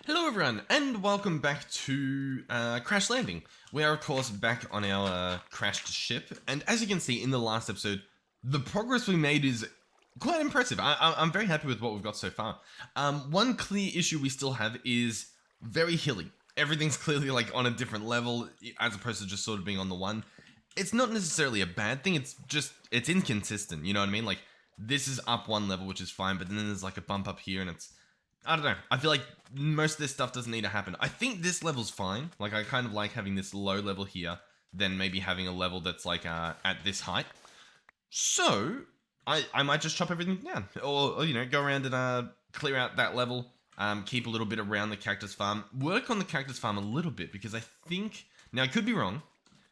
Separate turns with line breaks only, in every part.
Hello everyone, and welcome back to Crash Landing. We are of course back on our crashed ship, and as you can see in the last episode, the progress we made is quite impressive. I'm very happy with what we've got so far. One clear issue we still have is very hilly. Everything's clearly like on a different level, as opposed to just sort of being on the one. It's not necessarily a bad thing, it's inconsistent, you know what I mean? Like, this is up one level, which is fine, but then there's like a bump up here, and I don't know. I feel like most of this stuff doesn't need to happen. I think this level's fine. Like, I kind of like having this low level here than maybe having a level that's like at this height. So, I might just chop everything down. Or you know, go around and clear out that level. Keep a little bit around the cactus farm. Work on the cactus farm a little bit, because I think... Now, I could be wrong,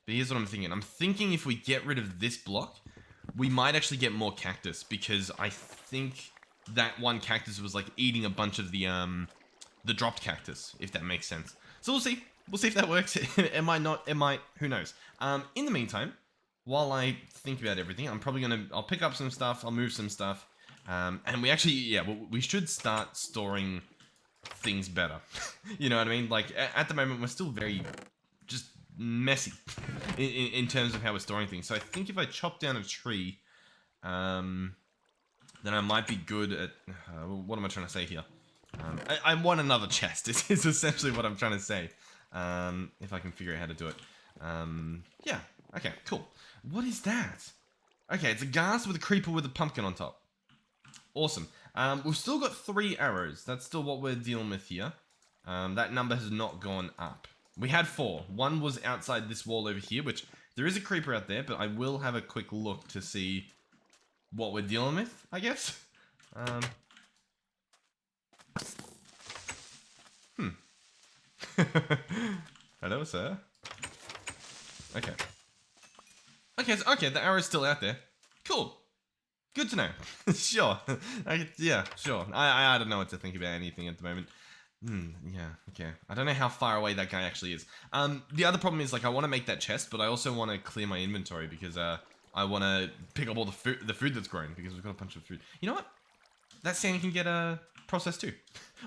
but here's what I'm thinking. I'm thinking if we get rid of this block, we might actually get more cactus, because I think... that one cactus was like eating a bunch of the dropped cactus, if that makes sense. So we'll see. We'll see if that works. It might not. It might. Who knows? In the meantime, while I think about everything, I'll pick up some stuff. I'll move some stuff. And we actually, yeah, we should start storing things better. You know what I mean? Like, at the moment, we're still very just messy in terms of how we're storing things. So I think if I chop down a tree, then I might be good at... what am I trying to say here? I want another chest, is essentially what I'm trying to say. If I can figure out how to do it. Yeah, okay, cool. What is that? Okay, it's a ghast with a creeper with a pumpkin on top. Awesome. We've still got 3 arrows. That's still what we're dealing with here. That number has not gone up. We had 4. One was outside this wall over here, which there is a creeper out there, but I will have a quick look to see... what we're dealing with, I guess. Hello, sir. Okay. Okay, the arrow's still out there. Cool. Good to know. Sure. Yeah, sure. I don't know what to think about anything at the moment. Yeah, okay. I don't know how far away that guy actually is. The other problem is, like, I want to make that chest, but I also want to clear my inventory, because, I want to pick up all the food that's grown, because we've got a bunch of food. You know what? That sand can get processed too.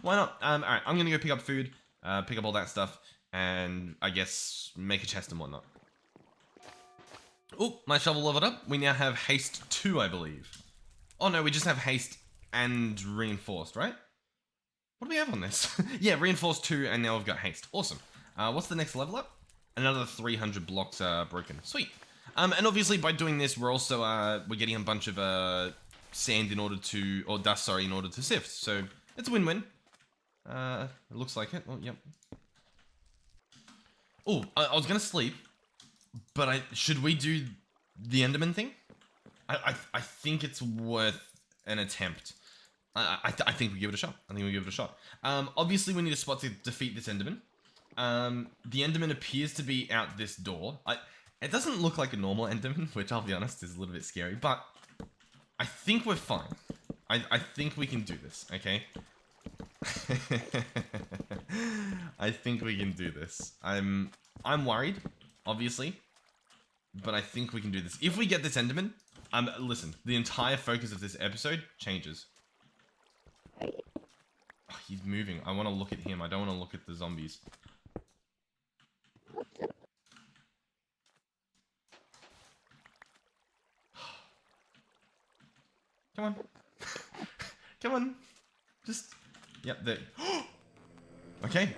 Why not? Alright, I'm going to go pick up food, pick up all that stuff, and I guess make a chest and whatnot. Oh, my shovel leveled up. We now have haste 2, I believe. Oh no, we just have haste and reinforced, right? What do we have on this? Yeah, reinforced 2, and now we've got haste. Awesome. What's the next level up? Another 300 blocks broken. Sweet. And obviously by doing this, we're also, we're getting a bunch of, sand in order to, or dust, sorry, in order to sift. So, it's a win-win. It looks like it. Oh, yep. Oh, I was gonna sleep, but should we do the Enderman thing? I think it's worth an attempt. I think we give it a shot. Obviously we need a spot to defeat this Enderman. The Enderman appears to be out this door. It doesn't look like a normal Enderman, which I'll be honest is a little bit scary, but I think we're fine. I think we can do this, okay? I think we can do this. I'm worried, obviously, but I think we can do this. If we get this Enderman, listen, the entire focus of this episode changes. Oh, he's moving. I want to look at him. I don't want to look at the zombies. Come on. Come on. Just... Yep, there. Okay.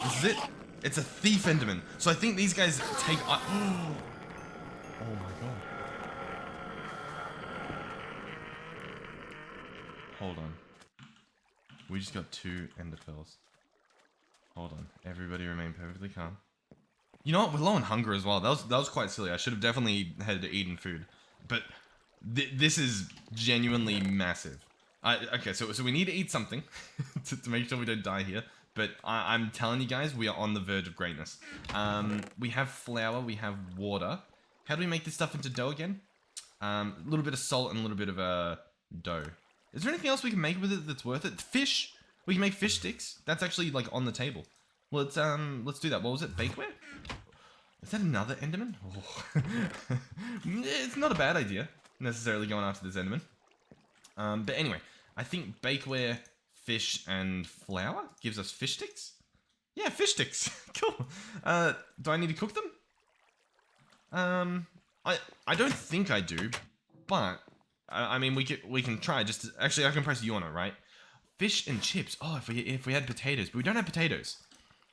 This is it. It's a thief Enderman. So I think these guys take... Oh my god. Hold on. We just got 2 ender pearls. Hold on. Everybody remain perfectly calm. You know what? We're low on hunger as well. That was quite silly. I should have definitely had eaten food. But... this is genuinely massive. Okay, so we need to eat something to make sure we don't die here. But I'm telling you guys, we are on the verge of greatness. We have flour, we have water. How do we make this stuff into dough again? A little bit of salt and a little bit of dough. Is there anything else we can make with it that's worth it? Fish! We can make fish sticks. That's actually like on the table. Well, let's do that. What was it? Bakeware? Is that another Enderman? Oh. It's not a bad idea. Necessarily going after this Enderman. But anyway, I think bakeware, fish and flour gives us fish sticks. Yeah, fish sticks. Cool. Do I need to cook them? I don't think I do, but I mean we can try. Actually, I can press U on it, right? Fish and chips. Oh, if we had potatoes, but we don't have potatoes.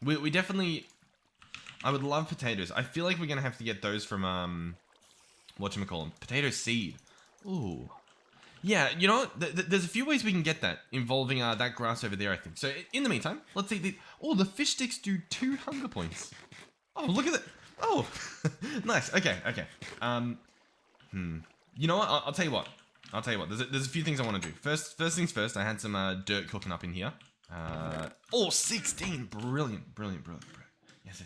We definitely. I would love potatoes. I feel like we're gonna have to get those from whatchamacallit, potato seed. Ooh. Yeah, you know, there's a few ways we can get that involving that grass over there, I think. So in the meantime, let's see. The fish sticks do 2 hunger points. Oh, look at that. Oh, nice. Okay. You know what? I'll tell you what. There's a few things I want to do. First things first. I had some dirt cooking up in here. 16. Brilliant. Yes.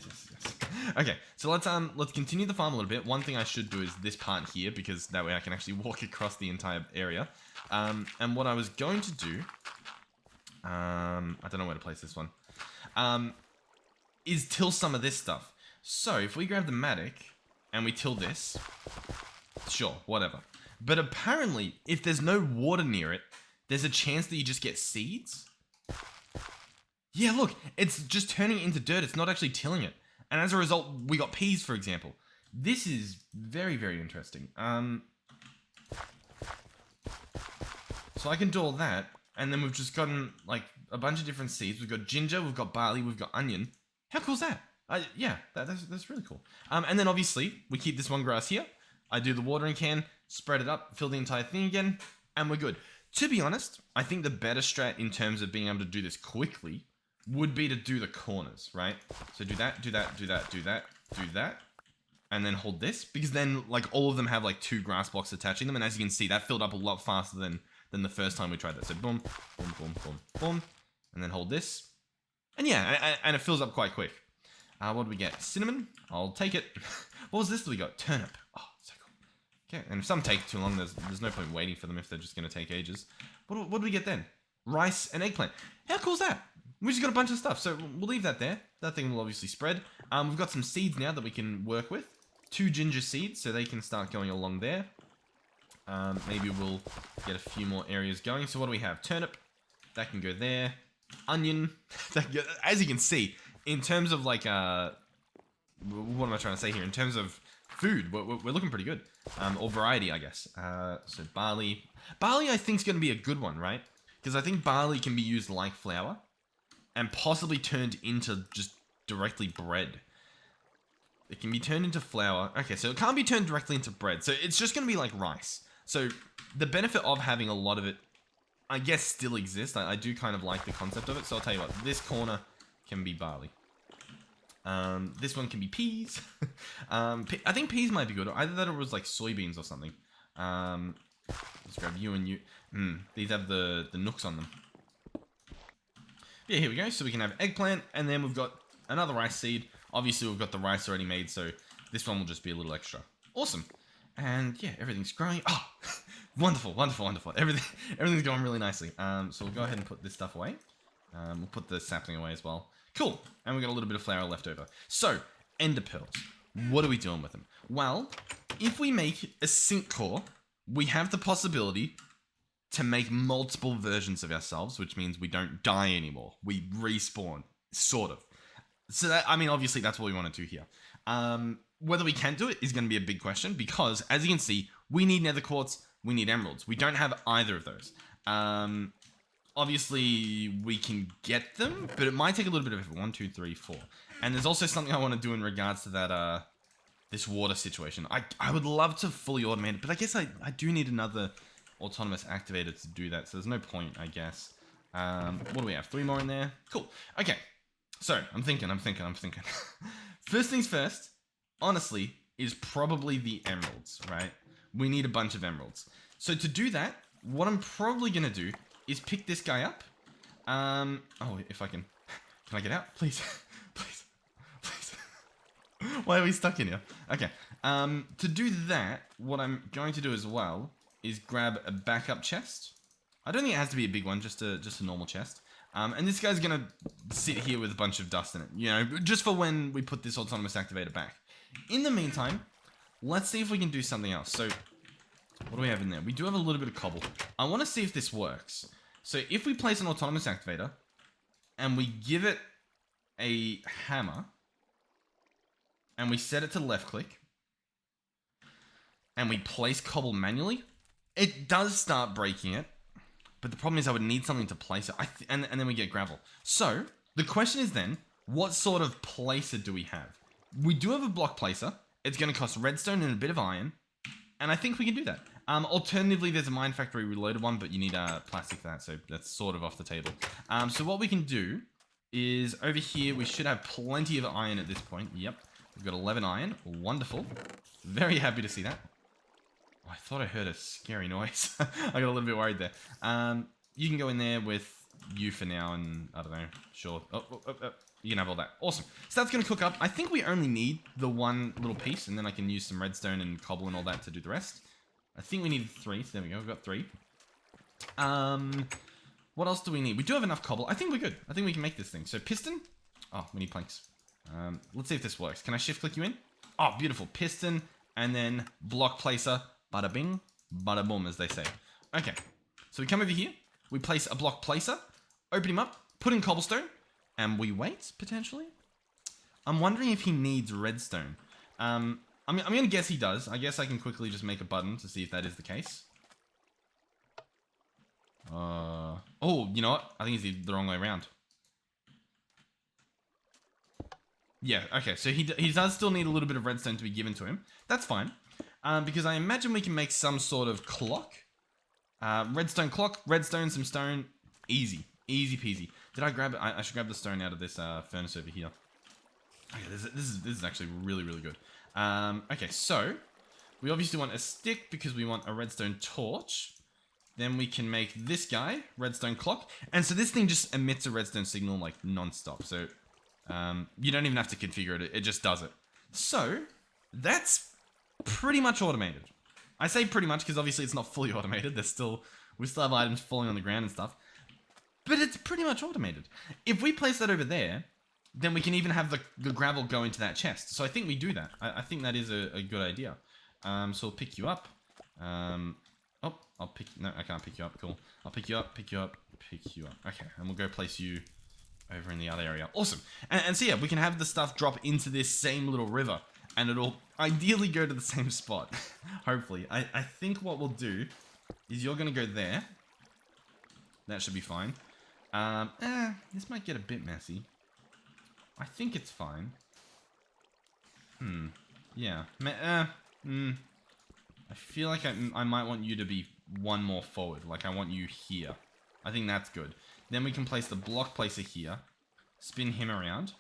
Okay, so let's continue the farm a little bit. One thing I should do is this part here, because that way I can actually walk across the entire area. And what I was going to do, I don't know where to place this one, is till some of this stuff. So if we grab the Matic and we till this, sure, whatever. But apparently, if there's no water near it, there's a chance that you just get seeds. Yeah, look, it's just turning it into dirt. It's not actually tilling it. And as a result, we got peas, for example. This is very, very interesting. So I can do all that, and then we've just gotten, like, a bunch of different seeds. We've got ginger, we've got barley, we've got onion. How cool is that? Yeah, that's really cool. And then, obviously, we keep this one grass here. I do the watering can, spread it up, fill the entire thing again, and we're good. To be honest, I think the better strat in terms of being able to do this quickly would be to do the corners, right? So do that, and then hold this, because then like all of them have like 2 grass blocks attaching them, and as you can see, that filled up a lot faster than the first time we tried that. So boom, and then hold this, and yeah, and it fills up quite quick. What do we get? Cinnamon? I'll take it. What was this that we got? Turnip. Oh, so cool. Okay, and if some take too long, there's no point waiting for them if they're just gonna take ages. What do we get then? Rice and eggplant. How cool is that? We just got a bunch of stuff, so we'll leave that there. That thing will obviously spread. We've got some seeds now that we can work with. 2 ginger seeds, so they can start going along there. Maybe we'll get a few more areas going. So what do we have? Turnip. That can go there. Onion. That can go, as you can see, in terms of like, what am I trying to say here? In terms of food, we're looking pretty good. Or variety, I guess. So barley. Barley, I think, is going to be a good one, right? Because I think barley can be used like flour. And possibly turned into just directly bread. It can be turned into flour. Okay, so it can't be turned directly into bread. So it's just going to be like rice. So the benefit of having a lot of it, I guess, still exists. I do kind of like the concept of it. So I'll tell you what. This corner can be barley. This one can be peas. I think peas might be good. Either that or it was like soybeans or something. Let's grab you and you. These have the nooks on them. Yeah, here we go. So we can have eggplant, and then we've got another rice seed. Obviously, we've got the rice already made, so this one will just be a little extra. Awesome. And yeah, everything's growing. Oh, wonderful. Everything's going really nicely. So we'll go ahead and put this stuff away. We'll put the sapling away as well. Cool. And we've got a little bit of flour left over. So, ender pearls. What are we doing with them? Well, if we make a sink core, we have the possibility to make multiple versions of ourselves, which means we don't die anymore. We respawn, sort of. So that, I mean, obviously that's what we want to do here. Whether we can do it is going to be a big question, because as you can see, we need nether quartz, we need emeralds. We don't have either of those. Obviously we can get them, but it might take a little bit of effort. 1, 2, 3, 4. And there's also something I want to do in regards to that, this water situation. I would love to fully automate it, but I guess I do need another autonomous activator to do that, so there's no point, I guess. What do we have? 3 more in there? Cool. Okay. So, I'm thinking. First things first, honestly, is probably the emeralds, right? We need a bunch of emeralds. So to do that, what I'm probably going to do is pick this guy up. Oh, if I can I get out? Please. Please. Why are we stuck in here? Okay. To do that, what I'm going to do as well is grab a backup chest. I don't think it has to be a big one, just a normal chest. And this guy's gonna sit here with a bunch of dust in it, you know, just for when we put this autonomous activator back. In the meantime, let's see if we can do something else. So, what do we have in there? We do have a little bit of cobble. I want to see if this works. So if we place an autonomous activator and we give it a hammer and we set it to left click and we place cobble manually, it does start breaking it. But the problem is I would need something to place it. And then we get gravel. So the question is then, what sort of placer do we have? We do have a block placer. It's going to cost redstone and a bit of iron. And I think we can do that. Alternatively, there's a Mine Factory Reloaded one, but you need plastic for that. So that's sort of off the table. So what we can do is over here, we should have plenty of iron at this point. Yep. We've got 11 iron. Wonderful. Very happy to see that. Oh, I thought I heard a scary noise. I got a little bit worried there. You can go in there with you for now, and I don't know. Sure. Oh. You can have all that. Awesome. So that's going to cook up. I think we only need the one little piece, and then I can use some redstone and cobble and all that to do the rest. I think we need 3, so there we go. We've got 3. What else do we need? We do have enough cobble. I think we're good. I think we can make this thing. So piston. Oh, we need planks. Let's see if this works. Can I shift click you in? Oh, beautiful. Piston, and then block placer. Bada bing, bada boom, as they say. Okay. So we come over here. We place a block placer. Open him up. Put in cobblestone. And we wait, potentially? I'm wondering if he needs redstone. I'm going to guess he does. I guess I can quickly just make a button to see if that is the case. Oh, you know what? I think it's the wrong way around. Yeah, okay. So he does still need a little bit of redstone to be given to him. That's fine. Because I imagine we can make some sort of clock. Redstone clock, redstone, some stone. Easy. Easy peasy. Did I grab it? I should grab the stone out of this furnace over here. Okay, this is actually really, really good. Okay, so we obviously want a stick because we want a redstone torch. Then we can make this guy, redstone clock. And so this thing just emits a redstone signal like non-stop. So you don't even have to configure it. It just does it. So that's pretty much automated. I say pretty much because obviously it's not fully automated. We still have items falling on the ground and stuff. But it's pretty much automated. If we place that over there, then we can even have the gravel go into that chest. So I think we do that. I think that is a good idea. So I'll pick you up. Oh, no, I can't pick you up. Cool. I'll pick you up, pick you up, pick you up. Okay, and we'll go place you over in the other area. Awesome. And so yeah, we can have the stuff drop into this same little river. And it'll ideally go to the same spot. Hopefully. I think what we'll do is you're going to go there. That should be fine. This might get a bit messy. I think it's fine. Yeah. I feel like I might want you to be one more forward. Like I want you here. I think that's good. Then we can place the block placer here. Spin him around.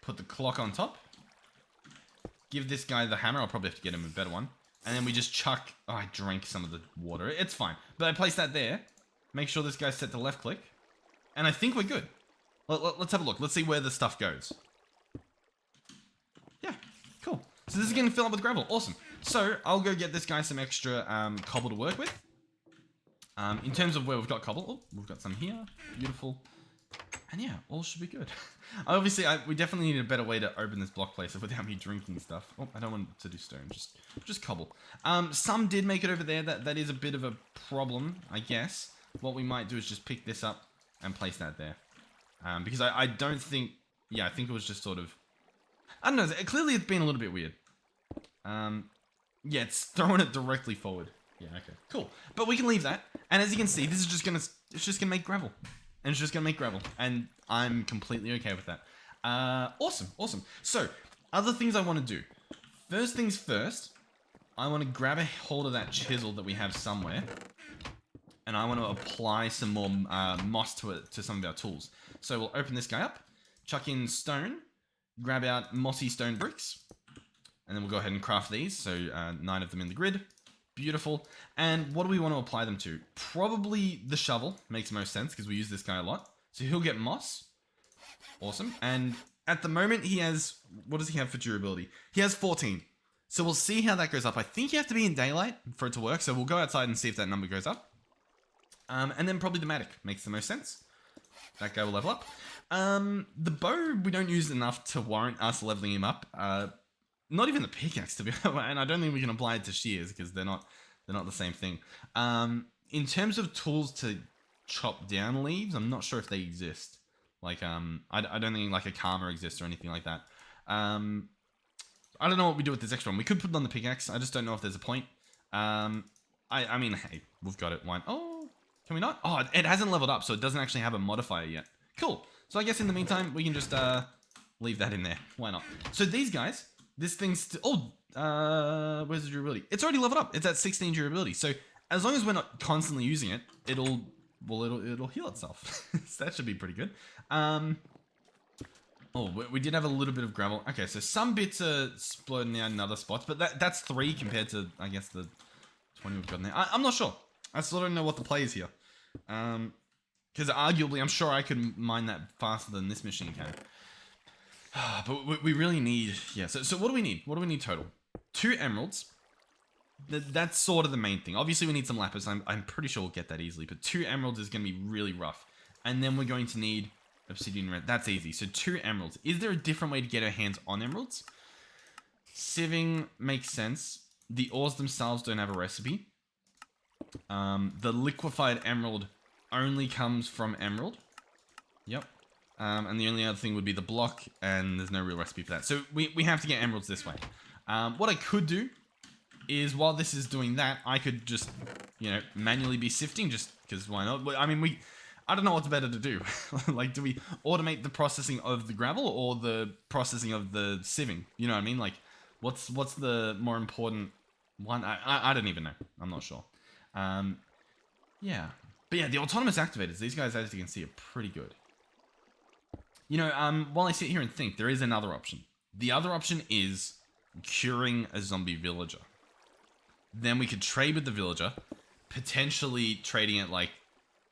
Put the clock on top. Give this guy the hammer. I'll probably have to get him a better one. And then we just chuck... Oh, I drank some of the water. It's fine. But I place that there. Make sure this guy's set to left click. And I think we're good. Let's have a look. Let's see where the stuff goes. Yeah, cool. So this is going to fill up with gravel. Awesome. So I'll go get this guy some extra cobble to work with. In terms of where we've got cobble, we've got some here. Beautiful. And yeah, all should be good. Obviously, we definitely need a better way to open this block placer without me drinking stuff. Oh, I don't want to do stone, just cobble. Some did make it over there. That is a bit of a problem, I guess. What we might do is just pick this up and place that there. Because I don't think... Yeah, I think it was just sort of... I don't know. Clearly, it's been a little bit weird. Yeah, it's throwing it directly forward. Yeah, okay. Cool. But we can leave that. And as you can see, this is just going to... It's just going to make gravel. And it's just going to make gravel. And I'm completely okay with that. Awesome. Awesome. So, other things I want to do. First things first, I want to grab a hold of that chisel that we have somewhere. And I want to apply some more moss to it, to some of our tools. So we'll open this guy up, chuck in stone, grab out mossy stone bricks, and then we'll go ahead and craft these. So 9 of them in the grid. Beautiful. And what do we want to apply them to? Probably the shovel makes most sense because we use this guy a lot. So he'll get moss. Awesome. And at the moment he has, what does he have for durability? He has 14. So we'll see how that goes up. I think you have to be in daylight for it to work. So we'll go outside and see if that number goes up. And then probably the Matic makes the most sense. That guy will level up. The bow, we don't use enough to warrant us leveling him up. Not even the pickaxe, to be honest. And I don't think we can apply it to shears because they're not the same thing. In terms of tools to chop down leaves. I'm not sure if they exist. Like, I don't think like a karma exists or anything like that. I don't know what we do with this extra one. We could put it on the pickaxe. I just don't know if there's a point. I mean, hey, we've got it. One. Oh, can we not? Oh, it hasn't leveled up, so it doesn't actually have a modifier yet. Cool. So I guess in the meantime, we can just leave that in there. Why not? So these guys, this thing's... where's the durability? It's already leveled up. It's at 16 durability. So as long as we're not constantly using it, it'll heal itself. So that should be pretty good. Oh, we did have a little bit of gravel. Okay, so some bits are splitting out in other spots, but that's 3 compared to, I guess, the 20 we've got in there. I'm not sure. I still don't know what the play is here. Because arguably, I'm sure I could mine that faster than this machine can. But we really need... Yeah, so what do we need? What do we need total? 2 emeralds. That's sort of the main thing. Obviously, we need some lapis. I'm pretty sure we'll get that easily. But 2 emeralds is going to be really rough. And then we're going to need obsidian red. That's easy. So 2 emeralds. Is there a different way to get our hands on emeralds? Sieving makes sense. The ores themselves don't have a recipe. The liquefied emerald only comes from emerald. Yep. And the only other thing would be the block, and there's no real recipe for that. So we have to get emeralds this way. What I could do is, while this is doing that, I could just, you know, manually be sifting, just because why not? I mean, I don't know what's better to do. Like, do we automate the processing of the gravel or the processing of the sieving? You know what I mean? Like, what's the more important one? I don't even know. I'm not sure. Yeah. But yeah, the autonomous activators, these guys, as you can see, are pretty good. You know, while I sit here and think, there is another option. The other option is curing a zombie villager. Then we could trade with the villager, potentially trading it like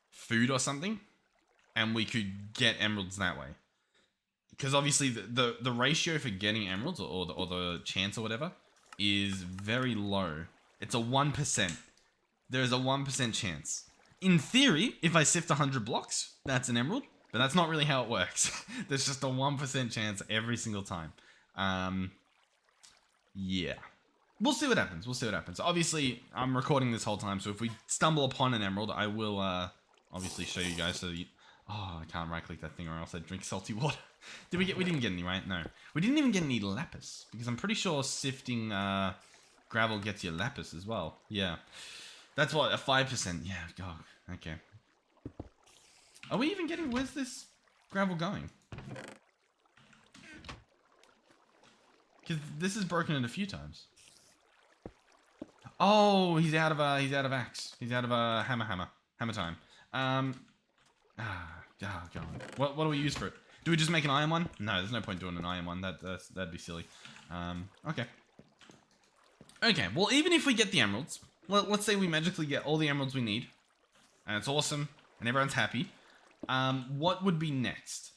food or something, and we could get emeralds that way. Because obviously the ratio for getting emeralds or the chance or whatever is very low. It's a 1%. There is a 1% chance. In theory, if I sift 100 blocks, that's an emerald. But that's not really how it works. There's just a 1% chance every single time. Yeah. We'll see what happens. We'll see what happens. Obviously, I'm recording this whole time, so if we stumble upon an emerald, I will obviously show you guys so that you... Oh, I can't right-click that thing or else I'd drink salty water. We didn't get any, right? No. We didn't even get any lapis, because I'm pretty sure sifting gravel gets you lapis as well. Yeah. That's what, a 5%. Yeah, God. Okay. Are we even getting... Where's this gravel going? Because this is broken in a few times. Oh, he's out of axe. He's out of hammer time. God. What do we use for it? Do we just make an iron one? No, there's no point doing an iron one. That'd be silly. Okay. Okay, well, even if we get the emeralds, let's say we magically get all the emeralds we need, and it's awesome, and everyone's happy. What would be next?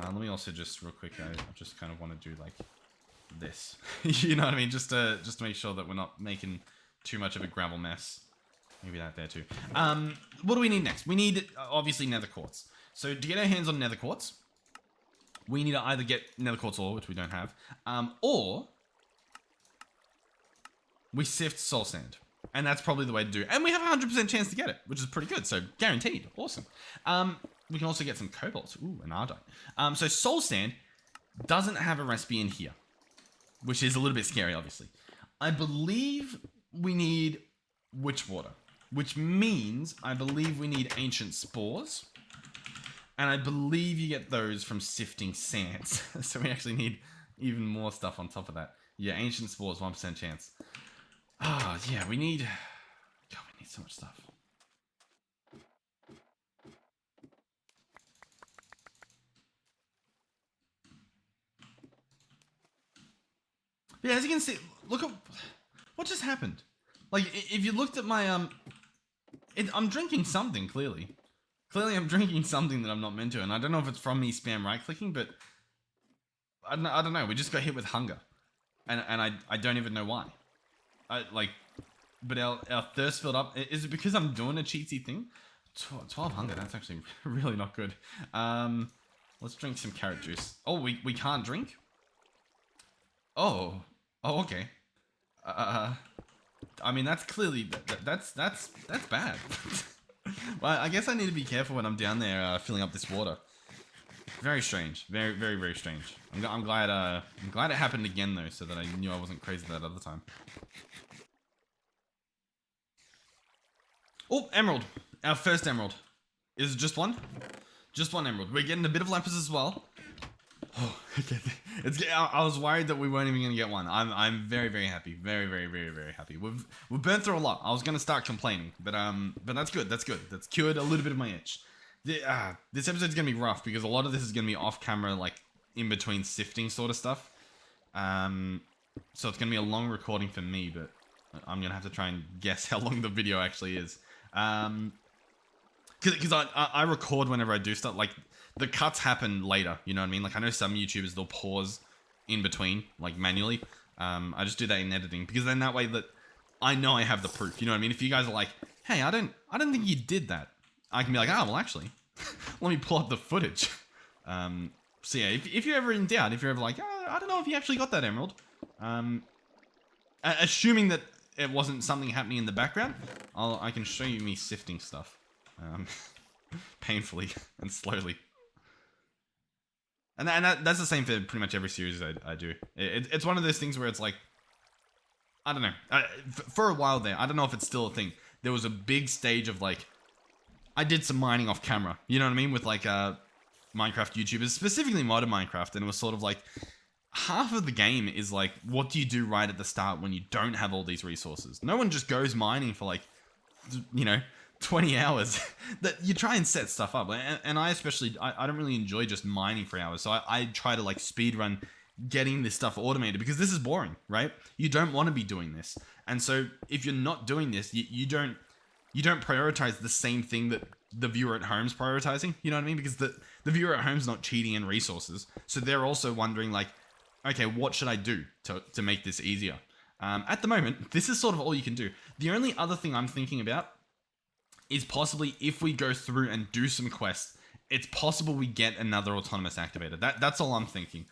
Let me also just real quick. I just kind of want to do like this. You know what I mean? Just to make sure that we're not making too much of a gravel mess. Maybe that there too. What do we need next? We need obviously nether quartz. So to get our hands on nether quartz, we need to either get nether quartz ore, which we don't have, or we sift soul sand. And that's probably the way to do it. And we have a 100% chance to get it, which is pretty good. So guaranteed. Awesome. We can also get some cobalt. Ooh, an ardite. So soul sand doesn't have a recipe in here, which is a little bit scary, obviously. I believe we need witch water, which means I believe we need ancient spores. And I believe you get those from sifting sands. So we actually need even more stuff on top of that. Yeah, ancient spores, 1% chance. Oh, yeah, we need... God, we need so much stuff. But yeah, as you can see, look at... What just happened? Like, if you looked at my, I'm drinking something, clearly. Clearly I'm drinking something that I'm not meant to, and I don't know if it's from me spam right-clicking, but... I don't know, we just got hit with hunger. And I don't even know why. But our thirst filled up. Is it because I'm doing a cheatsy thing? 12 hunger, that's actually really not good. Let's drink some carrot juice. Oh, we can't drink? Oh, okay. I mean, that's clearly, that's bad.
Well, I guess I need to be careful when I'm down there filling up this water. Very strange. Very, very, very strange. I'm glad it happened again though, so that I knew I wasn't crazy that other time. Oh, emerald. Our first emerald. Is it just one? Just one emerald. We're getting a bit of lapis as well. Oh, okay. I was worried that we weren't even gonna get one. I'm very, very happy. Very, very, very, very happy. We've burned through a lot. I was gonna start complaining, but that's good. That's good. That's cured a little bit of my itch. This episode's gonna be rough because a lot of this is gonna be off camera, like in between sifting sort of stuff. So it's gonna be a long recording for me, but I'm gonna have to try and guess how long the video actually is. Because I record whenever I do stuff. Like the cuts happen later, you know what I mean? Like I know some YouTubers, they'll pause in between, like manually. I just do that in editing because then that way that I know I have the proof, you know what I mean? If you guys are like, hey, I don't think you did that, I can be like, well actually, let me pull up the footage. So yeah, if you're ever in doubt, if you're ever like, I don't know if you actually got that emerald, assuming that it wasn't something happening in the background, I can show you me sifting stuff, painfully and slowly. And that's the same for pretty much every series I do. It's one of those things where it's like, I don't know. For a while there, I don't know if it's still a thing. There was a big stage of like, I did some mining off camera. You know what I mean? With like Minecraft YouTubers, specifically modern Minecraft. And it was sort of like, half of the game is like, what do you do right at the start when you don't have all these resources? No one just goes mining for like, 20 hours. That you try and set stuff up, and I especially I don't really enjoy just mining for hours, so I try to like speed run getting this stuff automated because this is boring, right? You don't want to be doing this, and so if you're not doing this, you don't prioritize the same thing that the viewer at home's prioritizing, you know what I mean? Because the viewer at home's not cheating in resources, so they're also wondering like, okay, what should I do to make this easier? At the moment, this is sort of all you can do. The only other thing I'm thinking about is possibly if we go through and do some quests, it's possible we get another autonomous activator. That's all I'm thinking.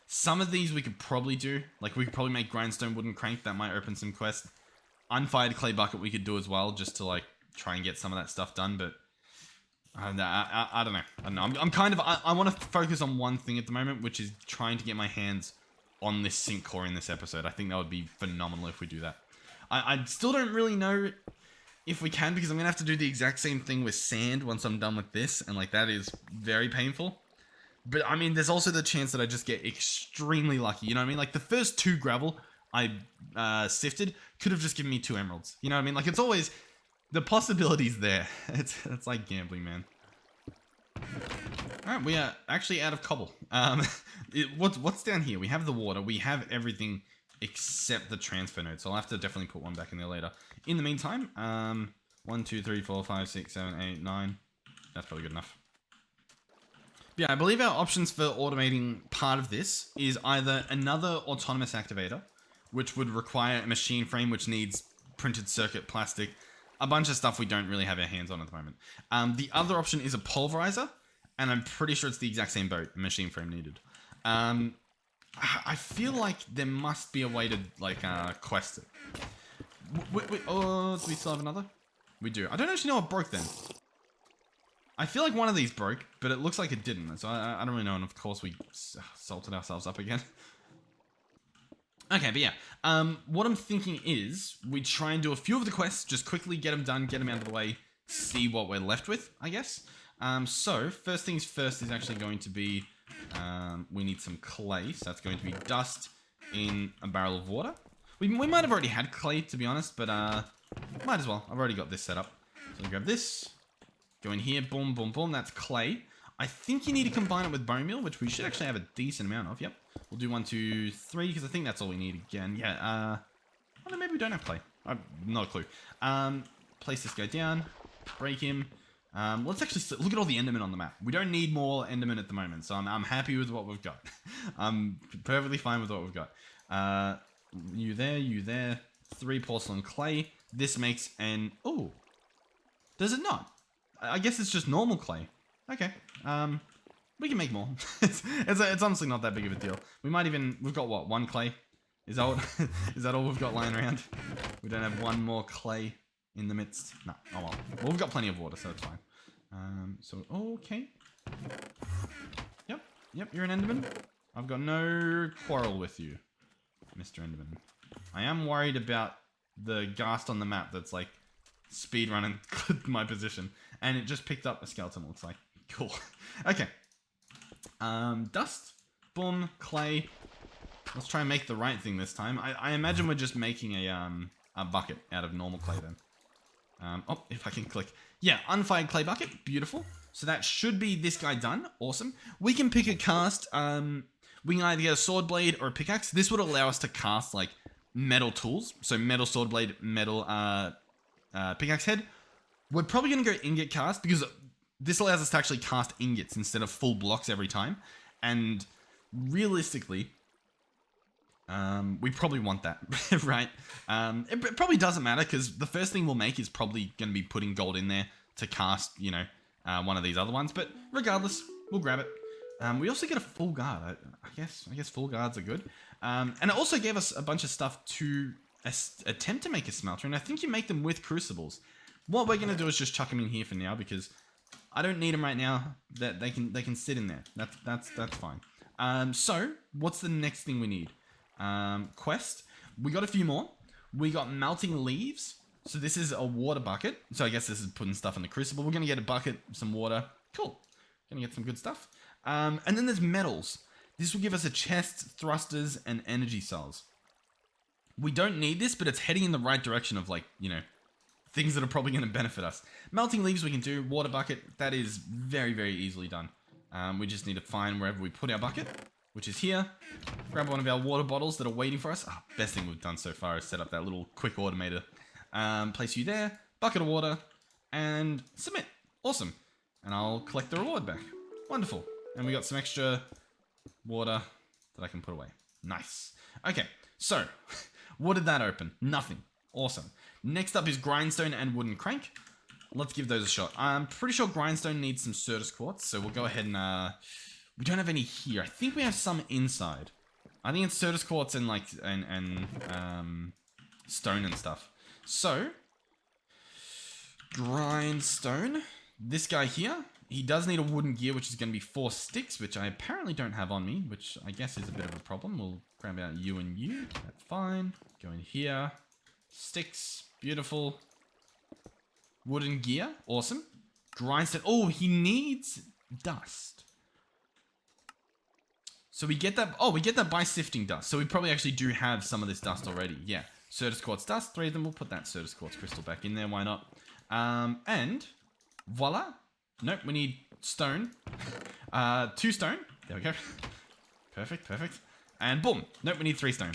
Some of these we could probably do. Like we could probably make grindstone wooden crank. That might open some quests. Unfired clay bucket we could do as well, just to like try and get some of that stuff done. But I don't know. I'm kind of I want to focus on one thing at the moment, which is trying to get my hands on this sink core in this episode. I think that would be phenomenal if we do that. I still don't really know if we can, because I'm gonna have to do the exact same thing with sand once I'm done with this, and like that is very painful. But I mean, there's also the chance that I just get extremely lucky, you know what I mean? Like the first 2 gravel I sifted could have just given me 2 emeralds, you know what I mean? Like it's always, the possibilities there. It's like gambling, man. Alright, we are actually out of cobble. What's down here? We have the water, we have everything except the transfer node, so I'll have to definitely put one back in there later. In the meantime, 1, 2, 3, 4, 5, 6, 7, 8, 9. That's probably good enough. Yeah, I believe our options for automating part of this is either another autonomous activator, which would require a machine frame, which needs printed circuit plastic, a bunch of stuff we don't really have our hands on at the moment. The other option is a pulverizer, and I'm pretty sure it's the exact same boat, machine frame needed. I feel like there must be a way to like quest it. Oh, do we still have another? We do. I don't actually know what broke then. I feel like one of these broke, but it looks like it didn't. So I don't really know. And of course we salted ourselves up again. Okay, but yeah. What I'm thinking is we try and do a few of the quests, just quickly get them done, get them out of the way, see what we're left with, I guess. So first things first is actually going to be we need some clay. So that's going to be dust in a barrel of water. We might have already had clay, to be honest, but might as well. I've already got this set up. So we grab this, go in here, boom, boom, boom. That's clay. I think you need to combine it with bone meal, which we should actually have a decent amount of. Yep. We'll do 1, 2, 3, because I think that's all we need again. Yeah. I don't know, maybe we don't have clay. I've not a clue. Place this guy down, break him. Let's actually look at all the endermen on the map. We don't need more endermen at the moment, so I'm happy with what we've got. I'm perfectly fine with what we've got. You there. 3 porcelain clay. This makes an... Oh. Does it not? I guess it's just normal clay. Okay. We can make more. It's honestly not that big of a deal. We might even... We've got what? 1 clay? Is that all we've got lying around? We don't have 1 more clay. in the midst. No, oh well. Well, we've got plenty of water, so it's fine. Okay. Yep, you're an Enderman. I've got no quarrel with you, Mr. Enderman. I am worried about the ghast on the map that's like speed running my position. And it just picked up a skeleton, looks like. Cool. Okay. Dust. Boom. Clay. Let's try and make the right thing this time. I imagine we're just making a bucket out of normal clay then. Oh, if I can click. Yeah, unfired clay bucket. Beautiful. So that should be this guy done. Awesome. We can pick a cast. We can either get a sword blade or a pickaxe. This would allow us to cast like metal tools. So metal sword blade, metal pickaxe head. We're probably going to go ingot cast because this allows us to actually cast ingots instead of full blocks every time. And realistically, we probably want that, right? It probably doesn't matter because the first thing we'll make is probably going to be putting gold in there to cast, you know, one of these other ones. But regardless, we'll grab it. We also get a full guard. I guess full guards are good. And it also gave us a bunch of stuff to attempt to make a smelter. And I think you make them with crucibles. What we're going to do is just chuck them in here for now because I don't need them right now. That they can sit in there. That's fine. So what's the next thing we need? Quest. We got a few more. We got melting leaves. So this is a water bucket. So I guess this is putting stuff in the crucible. We're going to get a bucket, some water. Cool. Going to get some good stuff. And then there's metals. This will give us a chest, thrusters, and energy cells. We don't need this, but it's heading in the right direction of like, you know, things that are probably going to benefit us. Melting leaves we can do. Water bucket, that is very, very easily done. We just need to find wherever we put our bucket, which is here. Grab one of our water bottles that are waiting for us. Best thing we've done so far is set up that little quick automator. Place you there, bucket of water, and submit. Awesome. And I'll collect the reward back. Wonderful. And we got some extra water that I can put away. Nice. Okay, so what did that open? Nothing. Awesome. Next up is grindstone and wooden crank. Let's give those a shot. I'm pretty sure grindstone needs some Certus quartz, so we'll go ahead and we don't have any here. I think we have some inside. I think it's Certus quartz and like stone and stuff. So grindstone. This guy here, he does need a wooden gear, which is going to be 4 sticks, which I apparently don't have on me, which I guess is a bit of a problem. We'll grab out you and you. That's fine. Go in here. Sticks. Beautiful. Wooden gear. Awesome. Grindstone. Oh, he needs dust. So we get that. Oh, we get that by sifting dust. So we probably actually do have some of this dust already. Yeah. Certus quartz dust. 3 of them. We'll put that Certus quartz crystal back in there. Why not? And voila. Nope. We need stone. 2 stone. There we go. Perfect. Perfect. And boom. Nope. We need 3 stone.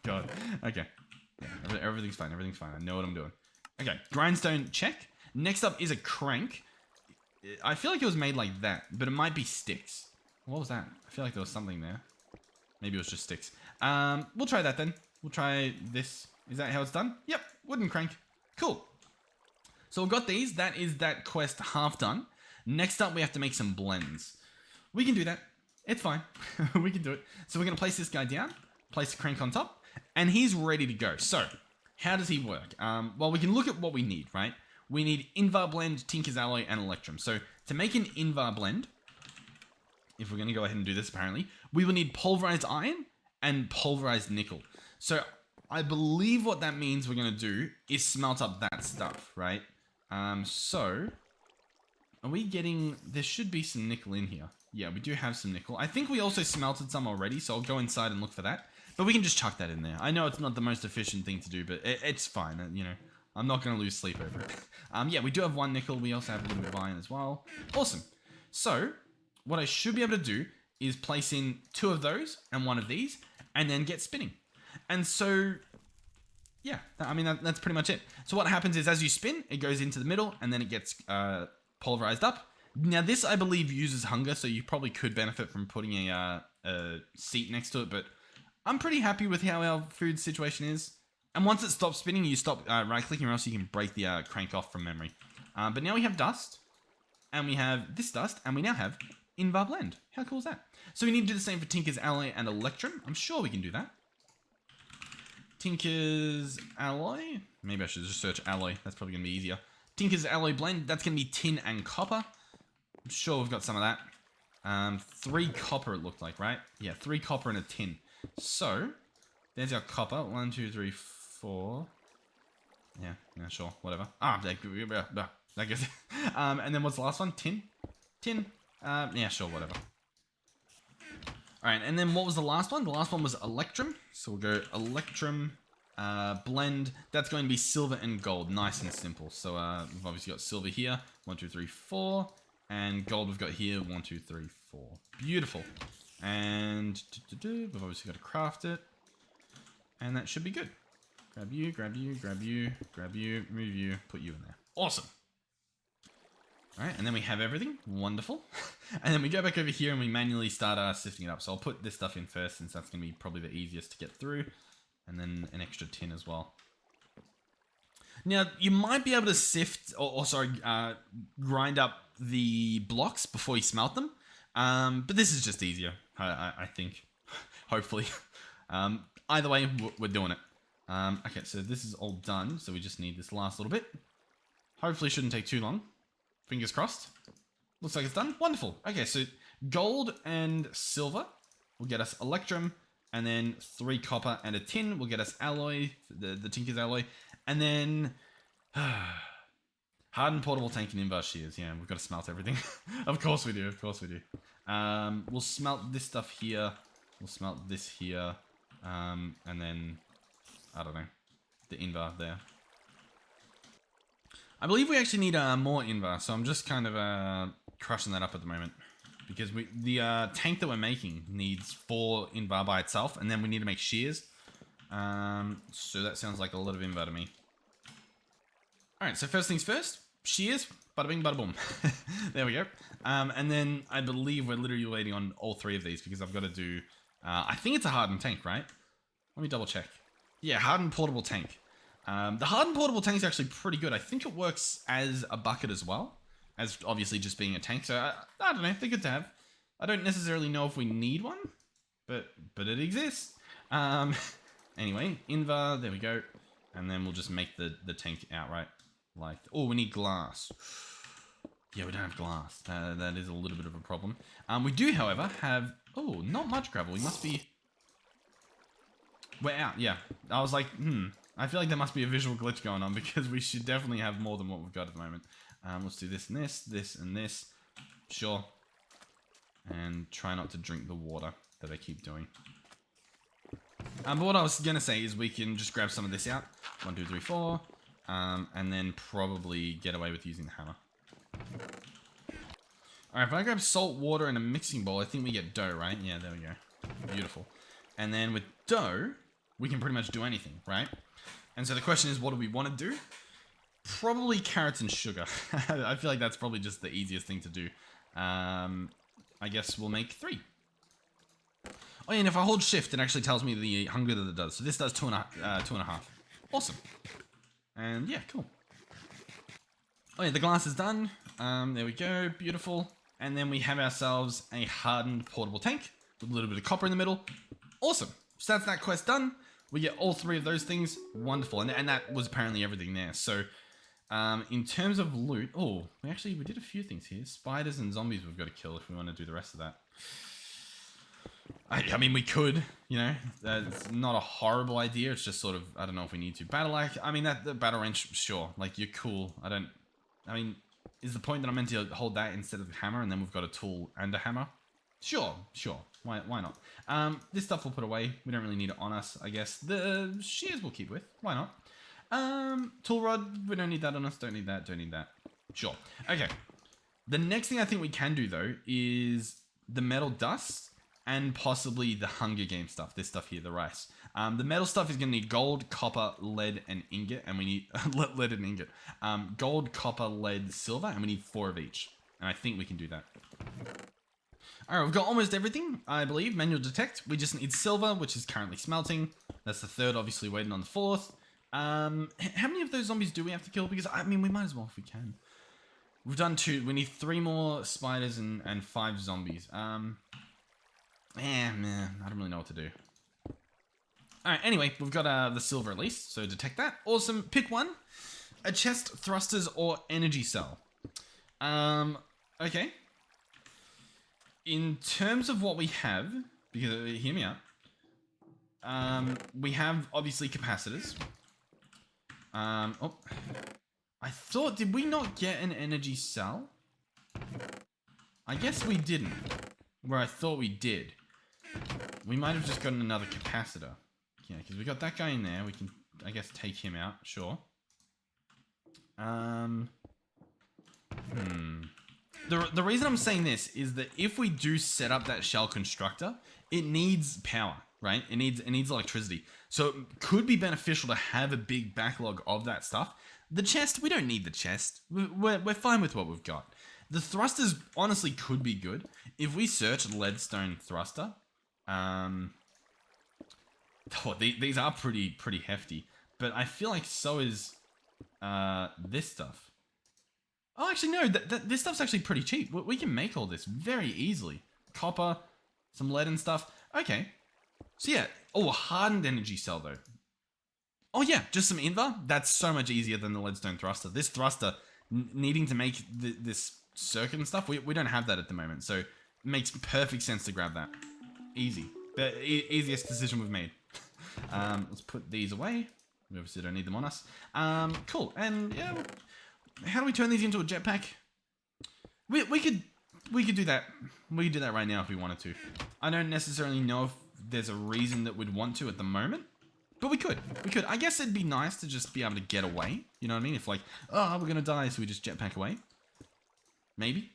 God. Okay. Yeah, everything's fine. Everything's fine. I know what I'm doing. Okay, grindstone check. Next up is a crank. I feel like it was made like that, but it might be sticks. What was that? I feel like there was something there. Maybe it was just sticks. We'll try that then. We'll try this. Is that how it's done? Yep, wooden crank. Cool. So we've got these. That is that quest half done. Next up, we have to make some blends. We can do that. It's fine. We can do it. So we're going to place this guy down, place the crank on top, and he's ready to go. So, how does he work? Well, we can look at what we need, right? We need Invar Blend, Tinker's Alloy, and Electrum. So, to make an Invar Blend, if we're going to go ahead and do this apparently, we will need pulverized iron and pulverized nickel. So, I believe what that means we're going to do is smelt up that stuff, right? So, are we getting... There should be some nickel in here. Yeah, we do have some nickel. I think we also smelted some already, so I'll go inside and look for that. But we can just chuck that in there. I know it's not the most efficient thing to do, but it's fine. You know, I'm not going to lose sleep over it. Yeah, we do have 1 nickel. We also have a little bit of iron as well. Awesome. So, what I should be able to do is place in 2 of those and 1 of these, and then get spinning. And so, yeah, I mean, that's pretty much it. So what happens is as you spin, it goes into the middle, and then it gets pulverized up. Now, this, I believe, uses hunger, so you probably could benefit from putting a seat next to it, but I'm pretty happy with how our food situation is. And once it stops spinning, you stop right-clicking, or else you can break the crank off from memory. But now we have dust, and we have this dust, and we now have Invar Blend. How cool is that? So we need to do the same for Tinker's Alloy and Electrum. I'm sure we can do that. Tinker's Alloy. Maybe I should just search alloy. That's probably going to be easier. Tinker's Alloy Blend. That's going to be tin and copper. I'm sure we've got some of that. 3 copper it looked like, right? Yeah, 3 copper and a tin. So, there's our copper. 1, 2, 3, 4. Yeah, sure, whatever. I guess. And then what's the last one? Tin? Tin? Yeah, sure, whatever. Alright, and then what was the last one? The last one was Electrum. So we'll go Electrum, blend. That's going to be silver and gold. Nice and simple. So we've obviously got silver here. 1, 2, 3, 4. And gold we've got here. 1, 2, 3, 4. Beautiful. And we've obviously got to craft it. And that should be good. Grab you, grab you, grab you, grab you, move you, put you in there. Awesome. Alright, and then we have everything. Wonderful. And then we go back over here and we manually start sifting it up. So I'll put this stuff in first since that's going to be probably the easiest to get through. And then an extra tin as well. Now, you might be able to sift, grind up the blocks before you smelt them. But this is just easier, I think. Hopefully. Either way, we're doing it. Okay, so this is all done. So we just need this last little bit. Hopefully shouldn't take too long. Fingers crossed. Looks like it's done. Wonderful. Okay, so gold and silver will get us Electrum. And then 3 copper and a tin will get us alloy, the Tinker's Alloy. And then hardened portable tank and invar shears. Yeah, we've got to smelt everything. Of course we do. Of course we do. We'll smelt this stuff here. We'll smelt this here. And then, I don't know, the invar there. I believe we actually need more invar, so I'm just kind of crushing that up at the moment. Because the tank that we're making needs 4 invar by itself, and then we need to make shears. So that sounds like a lot of invar to me. Alright, so first things first, shears, bada bing, bada boom. There we go. And then I believe we're literally waiting on all 3 of these because I've got to do, I think it's a hardened tank, right? Let me double check. Yeah, hardened portable tank. The hardened portable tank is actually pretty good. I think it works as a bucket as well, as obviously just being a tank. So I don't know, they're good to have. I don't necessarily know if we need one, but it exists. Anyway, invar, there we go. And then we'll just make the tank outright. Like, oh, we need glass. Yeah, we don't have glass. That is a little bit of a problem. We do, however, have, oh, not much gravel. We must be, we're out, yeah. I was like, I feel like there must be a visual glitch going on because we should definitely have more than what we've got at the moment. Let's do this and this, this and this. Sure. And try not to drink the water that I keep doing. But what I was going to say is we can just grab some of this out. 1, 2, 3, 4. And then probably get away with using the hammer. Alright, if I grab salt, water, and a mixing bowl, I think we get dough, right? Yeah, there we go. Beautiful. And then with dough, we can pretty much do anything, right? And so the question is, what do we want to do? Probably carrots and sugar. I feel like that's probably just the easiest thing to do. I guess we'll make 3. Oh, yeah, and if I hold shift, it actually tells me the hunger that it does. So this does 2.5. Awesome. And yeah, cool. Oh yeah, the glass is done. There we go, beautiful. And then we have ourselves a hardened portable tank with a little bit of copper in the middle. Awesome. So that's that quest done. We get all 3 of those things. Wonderful. And that was apparently everything there. So in terms of loot, we did a few things here. Spiders and zombies we've got to kill if we want to do the rest of that. I mean, we could, you know, that's not a horrible idea. It's just sort of, I don't know if we need to. Battle axe, I mean, the battle wrench, sure. Like, you're cool. Is the point that I'm meant to hold that instead of the hammer and then we've got a tool and a hammer? Sure. Why not? This stuff we'll put away. We don't really need it on us, I guess. The shears we'll keep with. Why not? Tool rod, we don't need that on us. Don't need that. Sure. Okay. The next thing I think we can do, though, is the metal dust and possibly the Hunger Game stuff. This stuff here, the rice. The metal stuff is going to need gold, copper, lead, and ingot. And we need lead and ingot. Gold, copper, lead, silver. And we need 4 of each. And I think we can do that. Alright, we've got almost everything, I believe. Manual detect. We just need silver, which is currently smelting. That's the 3rd, obviously waiting on the 4th. How many of those zombies do we have to kill? Because, I mean, we might as well if we can. We've done 2. We need 3 more spiders and 5 zombies. Man, I don't really know what to do. All right, anyway, we've got the silver at least, so detect that. Awesome. Pick one. A chest, thrusters, or energy cell. Okay. In terms of what we have, because hear me out. We have obviously capacitors. Oh, I thought, did we not get an energy cell? I guess we didn't. Where I thought we did. We might have just gotten another capacitor. Yeah, because we got that guy in there. We can, I guess, take him out. Sure. The reason I'm saying this is that if we do set up that shell constructor, it needs power, right? It needs electricity. So it could be beneficial to have a big backlog of that stuff. The chest, we don't need the chest. We're fine with what we've got. The thrusters honestly could be good. If we search leadstone thruster, these are pretty hefty. But I feel like so is this stuff. Oh, actually, no. This stuff's actually pretty cheap. We can make all this very easily. Copper, some lead and stuff. Okay. So yeah. Oh, a hardened energy cell, though. Oh, yeah. Just some invar. That's so much easier than the leadstone thruster. This thruster, needing to make this circuit and stuff, we don't have that at the moment. So it makes perfect sense to grab that. Easy. The easiest decision we've made. Let's put these away. We obviously don't need them on us. Cool. And yeah, how do we turn these into a jetpack? We could do that. We could do that right now if we wanted to. I don't necessarily know if there's a reason that we'd want to at the moment, but we could. I guess it'd be nice to just be able to get away. You know what I mean? If like, oh, we're gonna die, so we just jetpack away. Maybe.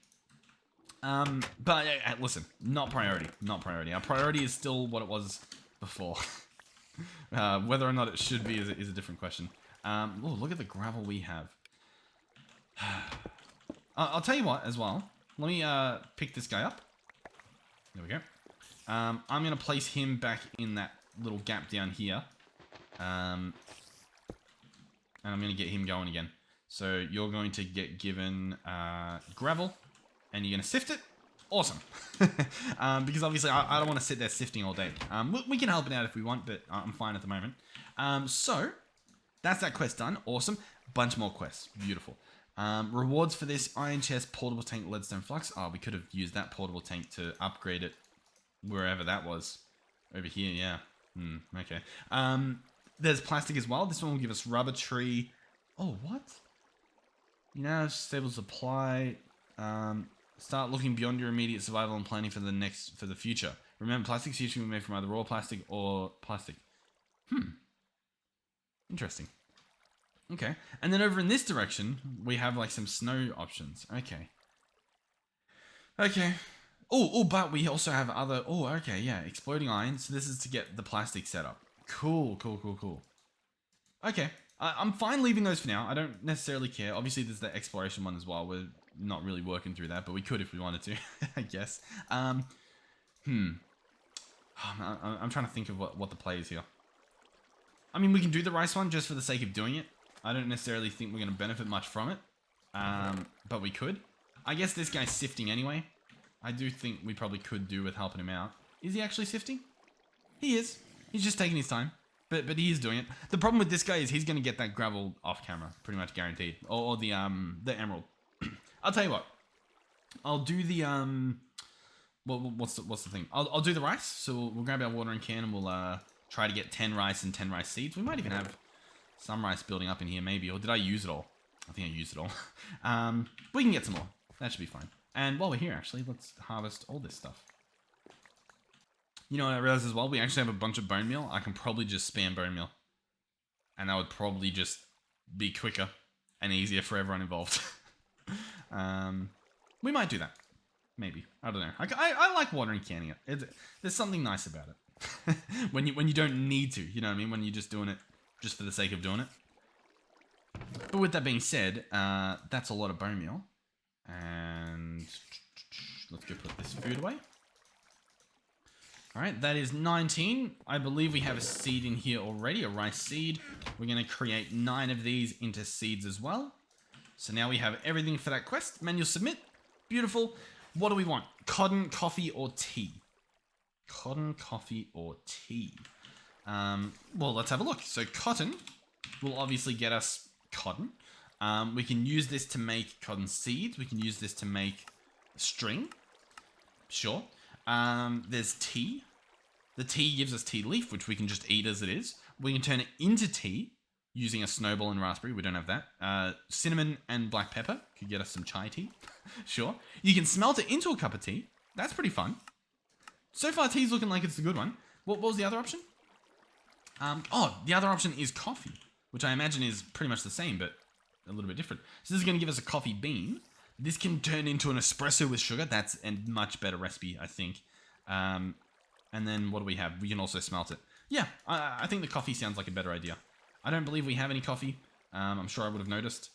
But listen, not priority. Our priority is still what it was before. Whether or not it should be is a different question. Oh, look at the gravel we have. I'll tell you what as well. Let me pick this guy up. There we go. I'm going to place him back in that little gap down here. And I'm going to get him going again. So you're going to get given gravel. And you're going to sift it. Awesome. Because obviously I don't want to sit there sifting all day. We can help it out if we want, but I'm fine at the moment. So that's that quest done. Awesome. Bunch more quests. Beautiful. Rewards for this: iron chest, portable tank, leadstone flux. Oh, we could have used that portable tank to upgrade it wherever that was. Over here, yeah. Okay. There's plastic as well. This one will give us rubber tree. Oh, what? You know, stable supply. Start looking beyond your immediate survival and planning for the future. Remember, plastics usually made from either raw plastic or plastic. Interesting. Okay. And then over in this direction, we have like some snow options. Okay. Oh, but we also have other... Oh, okay, yeah. Exploding iron. So this is to get the plastic set up. Cool. Okay. I'm fine leaving those for now. I don't necessarily care. Obviously, there's the exploration one as well. We're not really working through that, but we could if we wanted to, I guess. I'm trying to think of what the play is here. I mean, we can do the rice one just for the sake of doing it. I don't necessarily think we're going to benefit much from it. But we could. I guess this guy's sifting anyway. I do think we probably could do with helping him out. Is he actually sifting? He is. He's just taking his time. But he is doing it. The problem with this guy is he's going to get that gravel off camera. Pretty much guaranteed. Or the emerald. I'll tell you what. I'll do the... what's the thing? I'll do the rice. So we'll grab our watering can and we'll try to get 10 rice and 10 rice seeds. We might even have some rice building up in here maybe. Or did I use it all? I think I used it all. We can get some more. That should be fine. And while we're here, actually, let's harvest all this stuff. You know what I realized as well? We actually have a bunch of bone meal. I can probably just spam bone meal. And that would probably just be quicker and easier for everyone involved. We might do that. Maybe. I don't know. I like watering canning it. There's something nice about it. when you don't need to, you know what I mean? When you're just doing it just for the sake of doing it. But with that being said, that's a lot of bone meal. And let's go put this food away. Alright, that is 19. I believe we have a seed in here already, a rice seed. We're going to create 9 of these into seeds as well. So now we have everything for that quest. Manual submit. Beautiful. What do we want? Cotton, coffee, or tea? Cotton, coffee, or tea? Well, let's have a look. So cotton will obviously get us cotton. We can use this to make cotton seeds. We can use this to make string. Sure. There's tea. The tea gives us tea leaf, which we can just eat as it is. We can turn it into tea using a snowball and raspberry. We don't have that. Cinnamon and black pepper could get us some chai tea. Sure. You can smelt it into a cup of tea. That's pretty fun. So far, tea's looking like it's a good one. What was the other option? The other option is coffee, which I imagine is pretty much the same, but a little bit different. So this is going to give us a coffee bean. This can turn into an espresso with sugar. That's a much better recipe, I think. And then what do we have? We can also smelt it. Yeah, I think the coffee sounds like a better idea. I don't believe we have any coffee. I'm sure I would have noticed.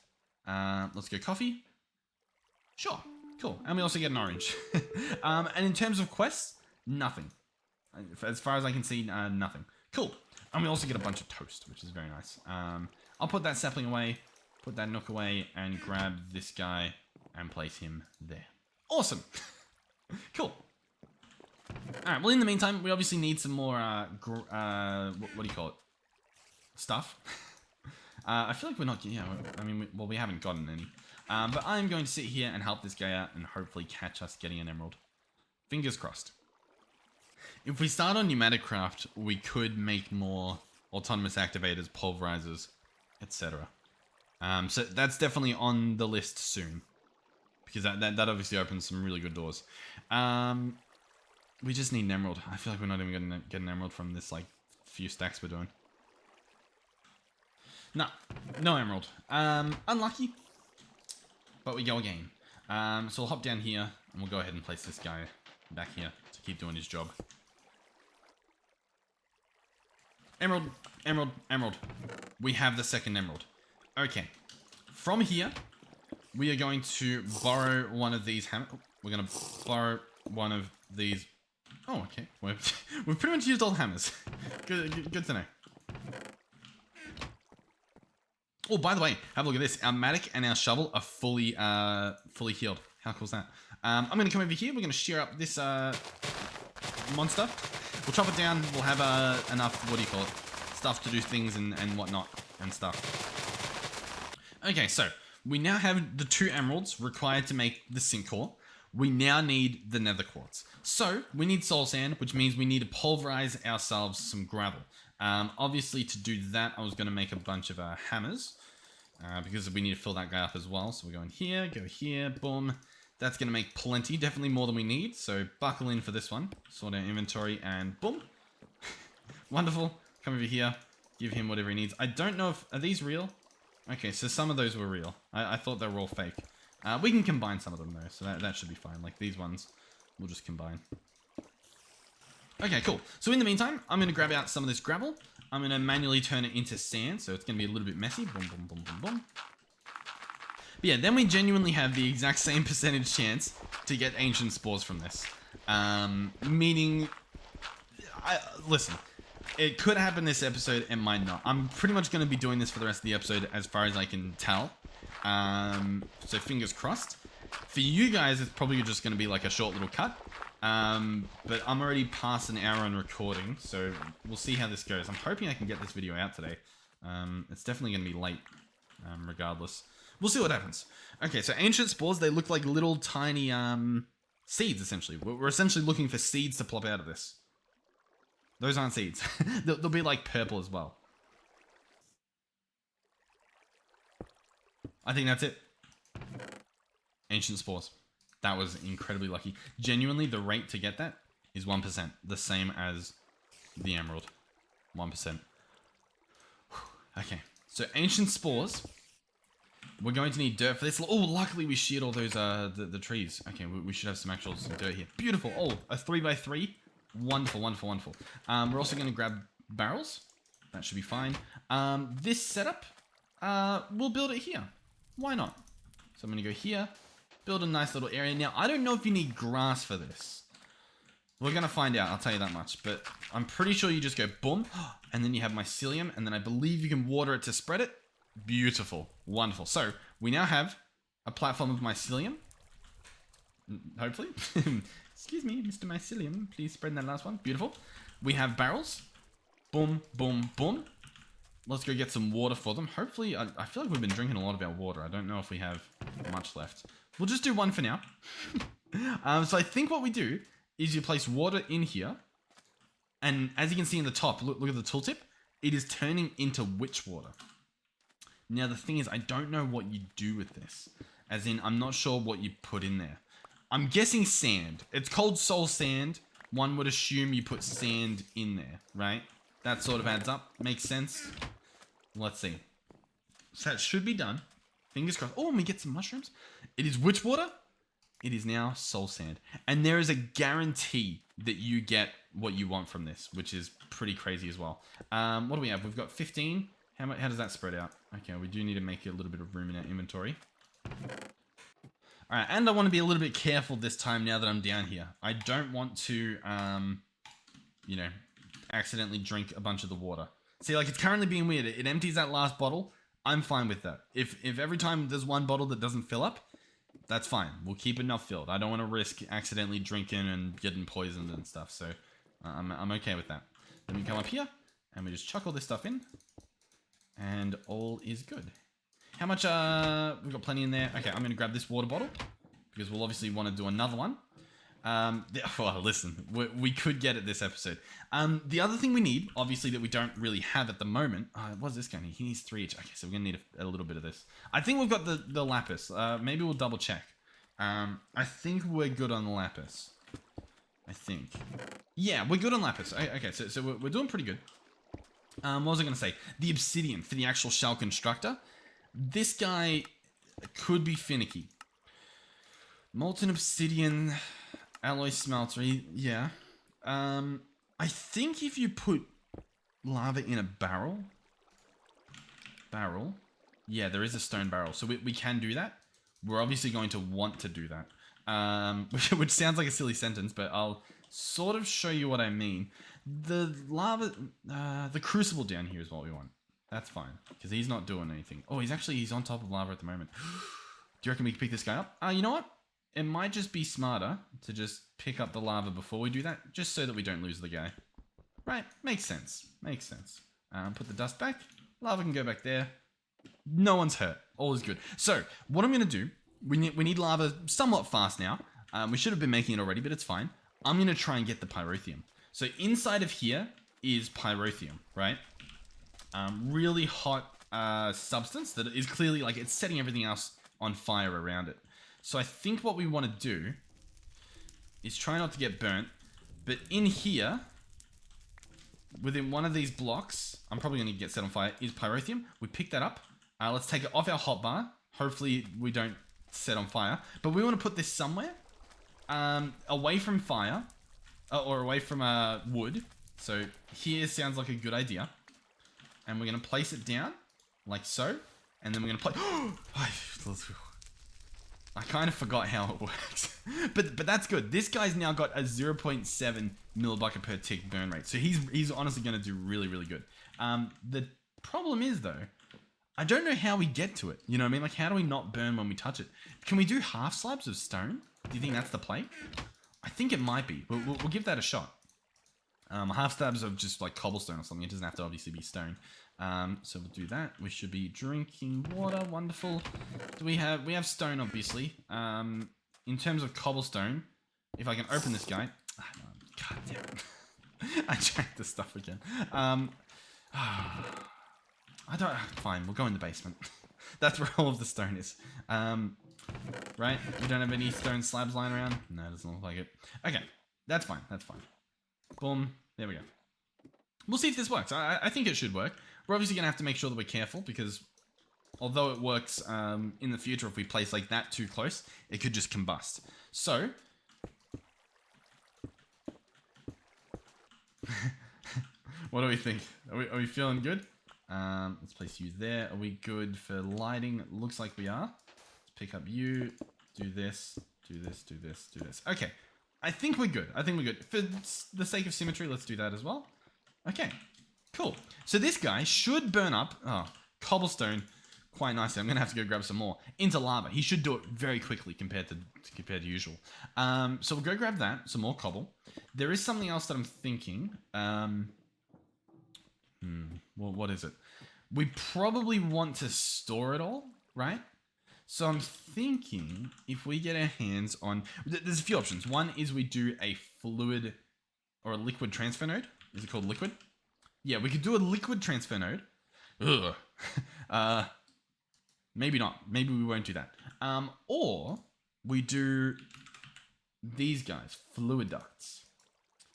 Let's go coffee. Sure, cool. And we also get an orange. And in terms of quests, nothing. As far as I can see, nothing. Cool. And we also get a bunch of toast, which is very nice. I'll put that sapling away, put that nook away, and grab this guy and place him there. Awesome. Cool. Alright, well in the meantime, we obviously need some more, what do you call it? Stuff. I feel like we're not, we haven't gotten any. But I'm going to sit here and help this guy out and hopefully catch us getting an emerald. Fingers crossed. If we start on pneumatic craft, we could make more autonomous activators, pulverizers, etc. So that's definitely on the list soon. Because that obviously opens some really good doors. We just need an emerald. I feel like we're not even going to get an emerald from this, like, few stacks we're doing. No emerald. Unlucky. But we go again. So we'll hop down here, and we'll go ahead and place this guy back here to keep doing his job. Emerald, emerald, emerald. We have the second emerald. Okay. From here, we are going to borrow one of these hammers. We're going to borrow one of these. Oh, okay. We've pretty much used all hammers. Good to know. Oh, by the way, have a look at this. Our mattock and our shovel are fully healed. How cool is that? I'm going to come over here. We're going to shear up this monster. We'll chop it down. We'll have enough, what do you call it? Stuff to do things and whatnot and stuff. Okay, so we now have the 2 emeralds required to make the sink core. We now need the nether quartz. So we need soul sand, which means we need to pulverize ourselves some gravel. Obviously, to do that, I was going to make a bunch of hammers because we need to fill that guy up as well. So we're going here, go here, boom. That's going to make plenty, definitely more than we need. So buckle in for this one. Sort our inventory and boom. Wonderful. Come over here, give him whatever he needs. I don't know if, are these real? Okay, so some of those were real. I thought they were all fake. We can combine some of them though, so that should be fine. Like these ones, we'll just combine. Okay, cool. So in the meantime, I'm going to grab out some of this gravel. I'm going to manually turn it into sand, so it's going to be a little bit messy. Boom, boom, boom, boom, boom. But yeah, then we genuinely have the exact same percentage chance to get ancient spores from this. Meaning, listen, it could happen this episode, it might not. I'm pretty much going to be doing this for the rest of the episode as far as I can tell. So fingers crossed. For you guys, it's probably just going to be like a short little cut. But I'm already past an hour on recording, so we'll see how this goes. I'm hoping I can get this video out today. It's definitely going to be late, regardless. We'll see what happens. Okay, so ancient spores, they look like little tiny seeds, essentially. We're essentially looking for seeds to plop out of this. Those aren't seeds. They'll be like purple as well. I think that's it. Ancient spores. That was incredibly lucky. Genuinely, the rate to get that is 1%. The same as the emerald. 1%. Okay, so ancient spores. We're going to need dirt for this. Oh, luckily we sheared all those the trees. Okay, we should have some actual dirt here. Beautiful. Oh, a 3x3. Wonderful, wonderful, wonderful. We're also going to grab barrels. That should be fine. This setup, we'll build it here. Why not? So I'm going to go here, build a nice little area. Now, I don't know if you need grass for this. We're going to find out, I'll tell you that much. But I'm pretty sure you just go boom, and then you have mycelium, and then I believe you can water it to spread it. Beautiful. Wonderful. So, we now have a platform of mycelium. Hopefully. Excuse me, Mr. Mycelium. Please spread that last one. Beautiful. We have barrels. Boom, boom, boom. Let's go get some water for them. Hopefully, I feel like we've been drinking a lot of our water. I don't know if we have much left. We'll just do one for now. So I think what we do is you place water in here. And as you can see in the top, look at the tooltip. It is turning into witch water. Now, the thing is, I don't know what you do with this. As in, I'm not sure what you put in there. I'm guessing sand. It's called soul sand. One would assume you put sand in there, right? That sort of adds up. Makes sense. Let's see. So that should be done. Fingers crossed. Oh, and we get some mushrooms. It is witch water. It is now soul sand. And there is a guarantee that you get what you want from this, which is pretty crazy as well. What do we have? We've got 15. How does that spread out? Okay, we do need to make a little bit of room in our inventory. All right, and I want to be a little bit careful this time now that I'm down here. I don't want to, you know, accidentally drink a bunch of the water. See, like, it's currently being weird. It empties that last bottle. I'm fine with that. If every time there's one bottle that doesn't fill up, that's fine. We'll keep enough filled. I don't want to risk accidentally drinking and getting poisoned and stuff, so I'm okay with that. Then we come up here, and we just chuck all this stuff in, and all is good. How much, we've got plenty in there. Okay, I'm going to grab this water bottle, because we'll obviously want to do another one. Well, listen, we could get it this episode. The other thing we need, obviously, that we don't really have at the moment. What's this guy need? He needs 3 each. Okay, so we're going to need a little bit of this. I think we've got the lapis. Maybe we'll double check. I think we're good on the lapis. I think. Yeah, we're good on lapis. Okay, so we're doing pretty good. What was I going to say? The obsidian for the actual shell constructor. This guy could be finicky. Molten obsidian, alloy smelter, yeah. I think if you put lava in a barrel, yeah, there is a stone barrel, so we can do that. We're obviously going to want to do that, which sounds like a silly sentence, but I'll sort of show you what I mean. The lava, the crucible down here is what we want. That's fine, because he's not doing anything. Oh, he's on top of lava at the moment. Do you reckon we can pick this guy up? You know what? It might just be smarter to just pick up the lava before we do that, just so that we don't lose the guy. Right, makes sense. Makes sense. Put the dust back. Lava can go back there. No one's hurt. All is good. So, what I'm going to do, we need lava somewhat fast now. We should have been making it already, but it's fine. I'm going to try and get the pyrotheum. So, inside of here is pyrotheum, right? Really hot substance that is clearly, like, it's setting everything else on fire around it. So I think what we want to do is try not to get burnt, but in here, within one of these blocks, I'm probably going to get set on fire, is pyrotheum. We pick that up. Let's take it off our hotbar. Hopefully we don't set on fire, but we want to put this somewhere away from fire or away from wood. So here sounds like a good idea. And we're going to place it down like so. And then we're going to place... I kind of forgot how it works. but that's good. This guy's now got a 0.7 millibucket per tick burn rate. So he's honestly going to do really, really good. The problem is, though, I don't know how we get to it. You know what I mean? Like, how do we not burn when we touch it? Can we do half slabs of stone? Do you think that's the play? I think it might be. We'll give that a shot. Half slabs of just like cobblestone or something. It doesn't have to obviously be stone. So we'll do that. We should be drinking water. Wonderful. Do we have stone, obviously. In terms of cobblestone, if I can open this guy. God damn it. I drank this stuff again. Fine, we'll go in the basement. That's where all of the stone is. Right? We don't have any stone slabs lying around? No, it doesn't look like it. Okay, that's fine. That's fine. Boom. There we go. We'll see if this works. I think it should work. We're obviously going to have to make sure that we're careful because although it works in the future, if we place like that too close, it could just combust. So, what do we think? Are we feeling good? Let's place you there. Are we good for lighting? It looks like we are. Let's pick up you. Do this. Do this. Do this. Do this. Okay. I think we're good. For the sake of symmetry, let's do that as well. Okay, cool. So this guy should burn up, cobblestone quite nicely. I'm going to have to go grab some more into lava. He should do it very quickly compared to usual. So we'll go grab that, some more cobble. There is something else that I'm thinking. Well, what is it? We probably want to store it all, right? So I'm thinking if we get our hands on... There's a few options. One is we do a fluid or a liquid transfer node. Is it called liquid? Yeah, we could do a liquid transfer node. Ugh. Maybe not. Maybe we won't do that. Or we do these guys, fluid ducts.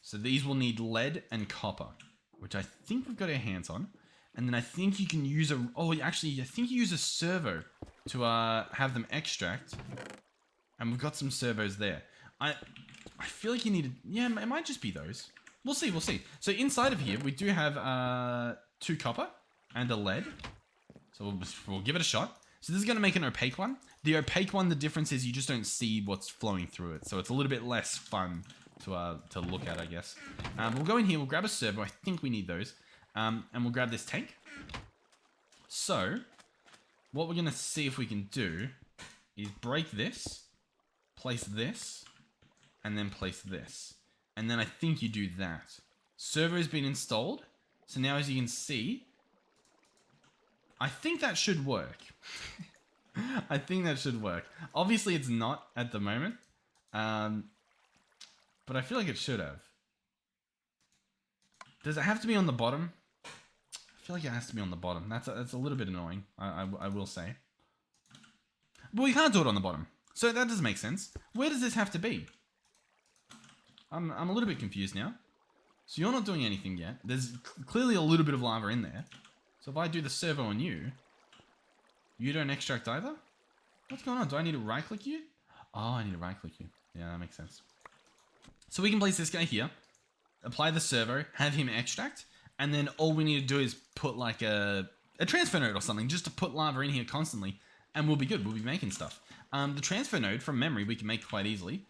So these will need lead and copper, which I think we've got our hands on. And then I think you can use a... Oh, actually, I think you use a servo to have them extract. And we've got some servos there. I feel like you need... Yeah, it might just be those. We'll see, we'll see. So inside of here, we do have 2 copper and a lead. So we'll give it a shot. So this is going to make an opaque one. The opaque one, the difference is you just don't see what's flowing through it. So it's a little bit less fun to look at, I guess. We'll go in here, we'll grab a servo. I think we need those. And we'll grab this tank. So, what we're going to see if we can do is break this, place this, and then place this. And then I think you do that. Servo's been installed. So now as you can see, I think that should work. I think that should work. Obviously it's not at the moment. But I feel like it should have. Does it have to be on the bottom? I feel like it has to be on the bottom. That's a little bit annoying, I will say. But we can't do it on the bottom. So that doesn't make sense. Where does this have to be? I'm a little bit confused now. So you're not doing anything yet. There's clearly a little bit of lava in there. So if I do the servo on you, you don't extract either? What's going on? Do I need to right click you? Oh, I need to right click you. Yeah, that makes sense. So we can place this guy here, apply the servo, have him extract, and then all we need to do is put like a transfer node or something just to put lava in here constantly, and we'll be good. We'll be making stuff. The transfer node from memory we can make quite easily.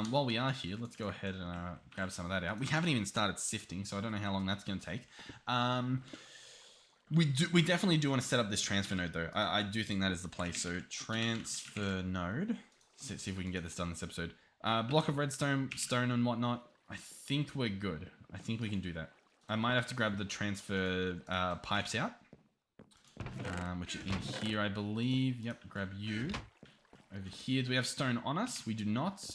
While we are here, let's go ahead and grab some of that out. We haven't even started sifting, so I don't know how long that's going to take. We definitely do want to set up this transfer node though. I do think that is the place. So transfer node. Let's see if we can get this done this episode. Block of redstone, stone and whatnot. I think we're good. I think we can do that. I might have to grab the transfer pipes out. Which are in here, I believe. Yep, grab you. Over here, do we have stone on us? We do not.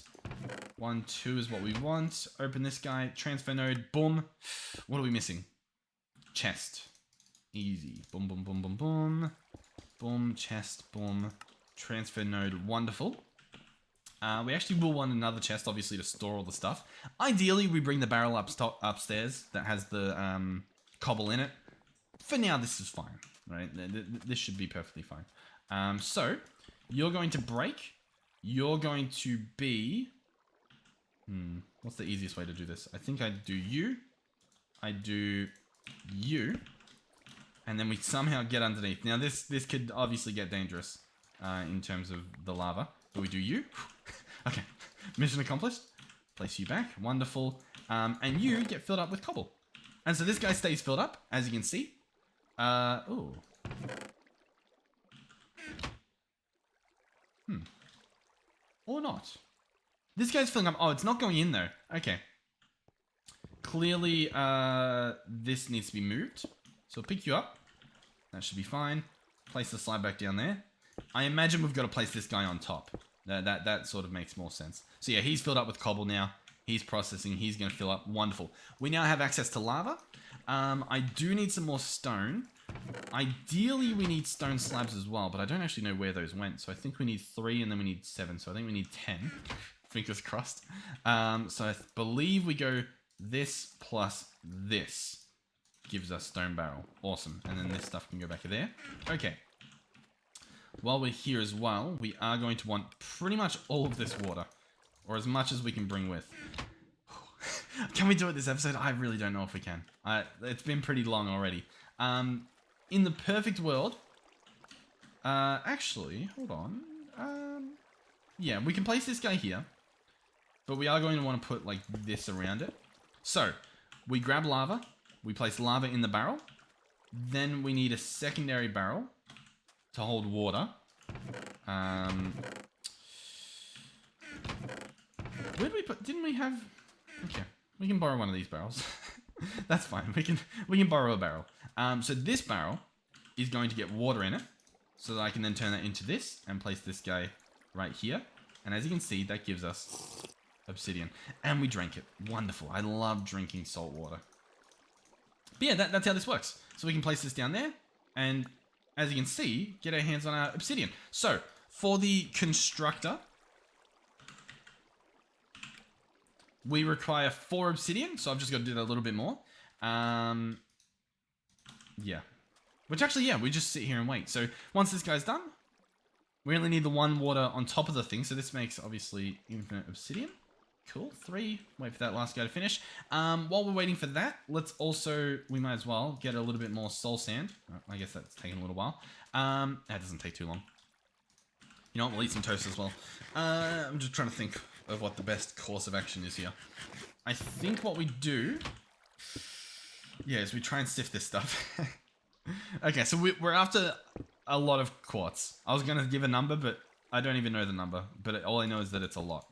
1, 2 is what we want. Open this guy. Transfer node. Boom. What are we missing? Chest. Easy. Boom, boom, boom, boom, boom. Boom, chest, boom. Transfer node. Wonderful. We actually will want another chest, obviously, to store all the stuff. Ideally, we bring the barrel upstairs that has the cobble in it. For now, this is fine, right? This should be perfectly fine. So, you're going to break. You're going to be... what's the easiest way to do this? I think I do you. I do you. And then we somehow get underneath. Now, this could obviously get dangerous in terms of the lava. But we do you. Okay. Mission accomplished. Place you back. Wonderful. And you get filled up with cobble. And so this guy stays filled up, as you can see. Ooh. Or not. This guy's filling up. Oh, it's not going in there. Okay. Clearly, this needs to be moved. So we'll pick you up. That should be fine. Place the slide back down there. I imagine we've got to place this guy on top. That sort of makes more sense. So yeah, he's filled up with cobble now. He's processing. He's going to fill up. Wonderful. We now have access to lava. I do need some more stone. Ideally, we need stone slabs as well, but I don't actually know where those went. So I think we need 3 and then we need 7. So I think we need 10. Fingers crossed. So I believe we go this plus this. Gives us stone barrel. Awesome. And then this stuff can go back there. Okay. While we're here as well, we are going to want pretty much all of this water. Or as much as we can bring with. Can we do it this episode? I really don't know if we can. It's been pretty long already. In the perfect world... actually, hold on. Yeah, we can place this guy here. But we are going to want to put like this around it. So, we grab lava. We place lava in the barrel. Then we need a secondary barrel to hold water. Where did we put... Didn't we have... Okay. We can borrow one of these barrels. That's fine. We can borrow a barrel. So this barrel is going to get water in it, so that I can then turn that into this and place this guy right here. And as you can see, that gives us obsidian. And we drank it. Wonderful. I love drinking salt water. But yeah, that's how this works. So we can place this down there, and as you can see, get our hands on our obsidian. So, for the constructor, we require 4 obsidian, so I've just got to do that a little bit more. Yeah. Which actually, yeah, we just sit here and wait. So, once this guy's done, we only need the 1 water on top of the thing, so this makes, obviously, infinite obsidian. Cool. 3. Wait for that last guy to finish. While we're waiting for that, let's also, we might as well get a little bit more soul sand. Oh, I guess that's taking a little while. That doesn't take too long. You know what? We'll eat some toast as well. I'm just trying to think of what the best course of action is here. I think what we do, yeah, is we try and sift this stuff. Okay, so we're after a lot of quartz. I was going to give a number, but I don't even know the number. But all I know is that it's a lot.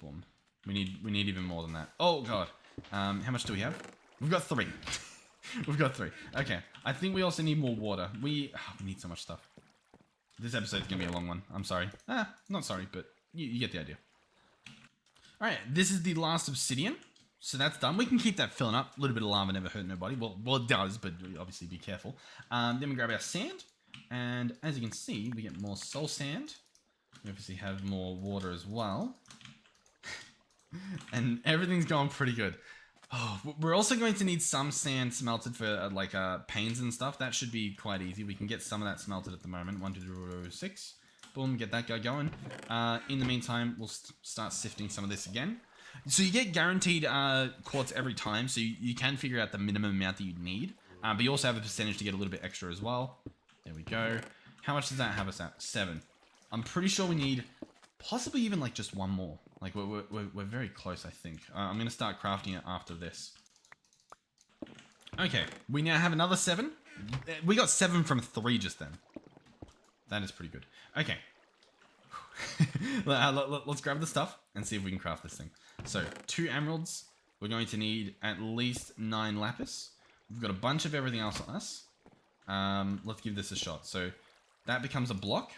Boom. We need even more than that. Oh god. How much do we have? We've got 3. We've got 3. Okay. I think we also need more water. We need so much stuff. This episode's gonna be a long one. I'm sorry. Not sorry, but you get the idea. Alright, this is the last obsidian. So that's done. We can keep that filling up. A little bit of lava never hurt nobody. Well, it does, but obviously be careful. Then we grab our sand. And as you can see, we get more soul sand. We obviously have more water as well. And everything's going pretty good. Oh, we're also going to need some sand smelted for panes and stuff. That should be quite easy. We can get some of that smelted at the moment. 1, 2, 3, 6. Boom, get that guy going. In the meantime, we'll start sifting some of this again. So you get guaranteed quartz every time, so you can figure out the minimum amount that you need. But you also have a percentage to get a little bit extra as well. There we go. How much does that have us at? 7. I'm pretty sure we need possibly even like just 1 more. Like we're very close, I think. I'm gonna start crafting it after this. Okay, we now have another 7. We got 7 from 3 just then. That is pretty good. Okay. Let's grab the stuff and see if we can craft this thing. So 2 emeralds. We're going to need at least 9 lapis. We've got a bunch of everything else on us. Let's give this a shot. So that becomes a block.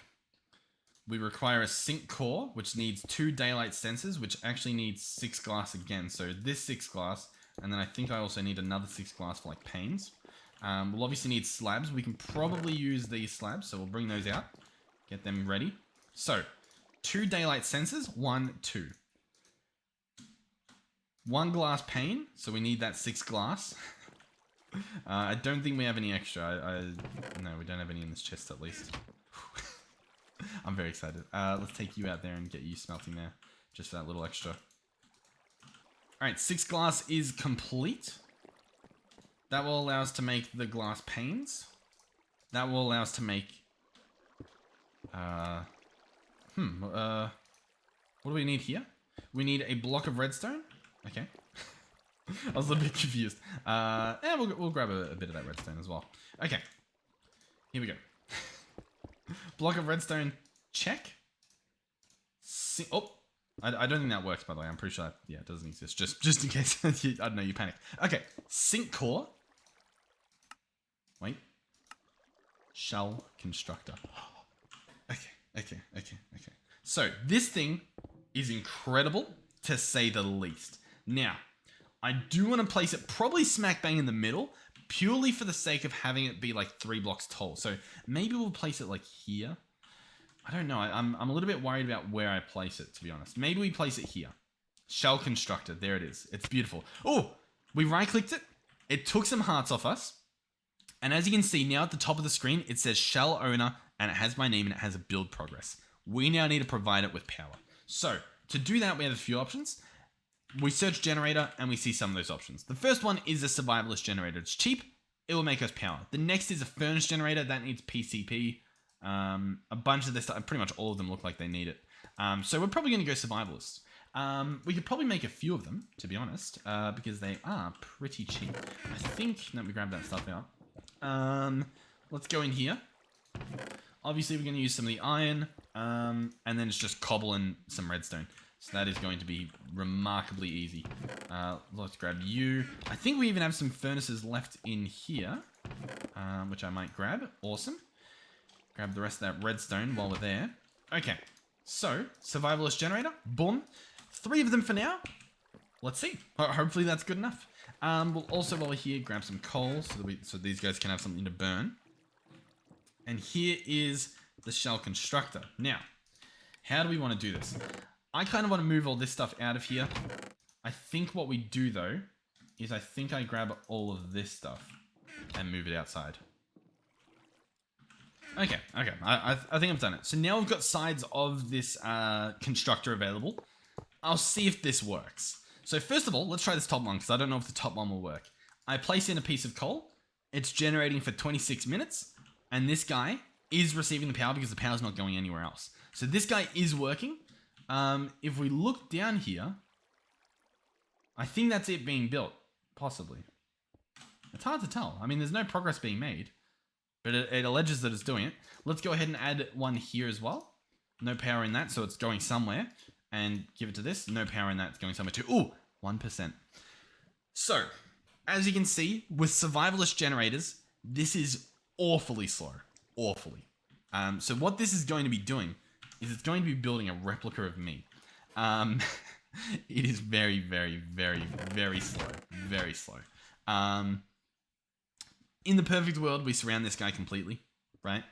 We require a sink core, which needs 2 daylight sensors, which actually needs 6 glass again. So this 6 glass, and then I think I also need another 6 glass for like panes. We'll obviously need slabs. We can probably use these slabs, so we'll bring those out, get them ready. So 2 daylight sensors, 1, 2. 1 glass pane, so we need that 6 glass. I don't think we have any extra. No, we don't have any in this chest at least. I'm very excited. Let's take you out there and get you smelting there. Just for that little extra. Alright, 6 glass is complete. That will allow us to make the glass panes. That will allow us to make... what do we need here? We need a block of redstone. Okay. I was a little bit confused. And we'll grab a bit of that redstone as well. Okay. Here we go. Block of redstone, check. I don't think that works, by the way. I'm pretty sure that, yeah, it doesn't exist. Just in case, I don't know, you panic. Okay, sink core. Wait. Shell constructor. Okay. So, this thing is incredible, to say the least. Now, I do want to place it probably smack bang in the middle, purely for the sake of having it be like 3 blocks tall. So maybe we'll place it like here. I don't know. I'm a little bit worried about where I place it, to be honest. Maybe we place it here. Shell constructor. There it is. It's beautiful. Oh, we right-clicked it. It took some hearts off us. And as you can see now at the top of the screen, it says shell owner and it has my name and it has a build progress. We now need to provide it with power. So to do that, we have a few options. We search generator and we see some of those options. The first one is a survivalist generator. It's cheap. It will make us power. The next is a furnace generator. That needs PCP. A bunch of this stuff, pretty much all of them look like they need it. So we're probably going to go survivalist. We could probably make a few of them, to be honest, because they are pretty cheap. I think, let me grab that stuff out. Let's go in here. Obviously, we're going to use some of the iron, and then it's just cobble and some redstone. So that is going to be remarkably easy. Let's grab you. I think we even have some furnaces left in here, which I might grab. Awesome. Grab the rest of that redstone while we're there. Okay, so survivalist generator. Boom. 3 of them for now. Let's see. Hopefully that's good enough. We'll also, while we're here, grab some coal so these guys can have something to burn. And here is the shell constructor. Now, how do we want to do this? I kind of want to move all this stuff out of here. I think what we do, though, is I think I grab all of this stuff and move it outside. Okay. I think I've done it. So now we've got sides of this constructor available. I'll see if this works. So first of all, let's try this top one, because I don't know if the top one will work. I place in a piece of coal. It's generating for 26 minutes. And this guy is receiving the power because the power's not going anywhere else. So this guy is working. If we look down here, I think that's it being built. Possibly. It's hard to tell. I mean, there's no progress being made. But it alleges that it's doing it. Let's go ahead and add one here as well. No power in that, so it's going somewhere. And give it to this. No power in that, it's going somewhere too. Ooh, 1%. So, as you can see, with survivalist generators, this is awfully slow. Awfully. So what this is going to be doing is it's going to be building a replica of me. It is very, very, very, very slow. Very slow. In the perfect world, we surround this guy completely, right?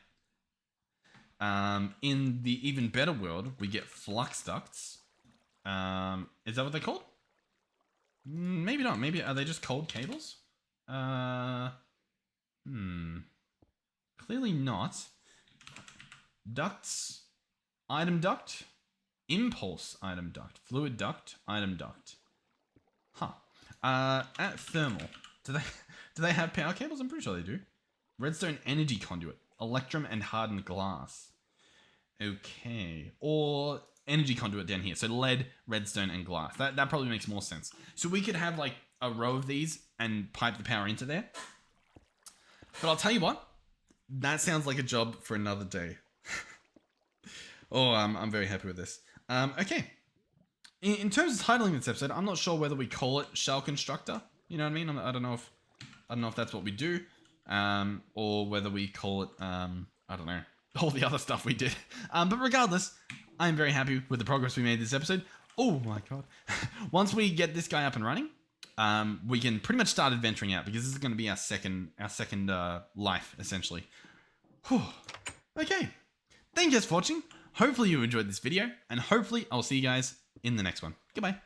In the even better world, we get flux ducts. Is that what they're called? Maybe not. Maybe are they just cold cables? Clearly not. Ducts. Item duct. Impulse item duct. Fluid duct. Item duct. Huh. At thermal. Do they have power cables? I'm pretty sure they do. Redstone energy conduit. Electrum and hardened glass. Okay. Or energy conduit down here. So lead, redstone, and glass. That probably makes more sense. So we could have like a row of these and pipe the power into there. But I'll tell you what. That sounds like a job for another day. Oh, I'm very happy with this. Okay. In terms of titling this episode, I'm not sure whether we call it Shell Constructor. You know what I mean? I don't know if that's what we do. Or whether we call it, I don't know, all the other stuff we did. But regardless, I'm very happy with the progress we made this episode. Oh my god. Once we get this guy up and running, we can pretty much start adventuring out because this is going to be our second life, essentially. Whew. Okay. Thank you guys for watching. Hopefully you enjoyed this video, and hopefully I'll see you guys in the next one. Goodbye.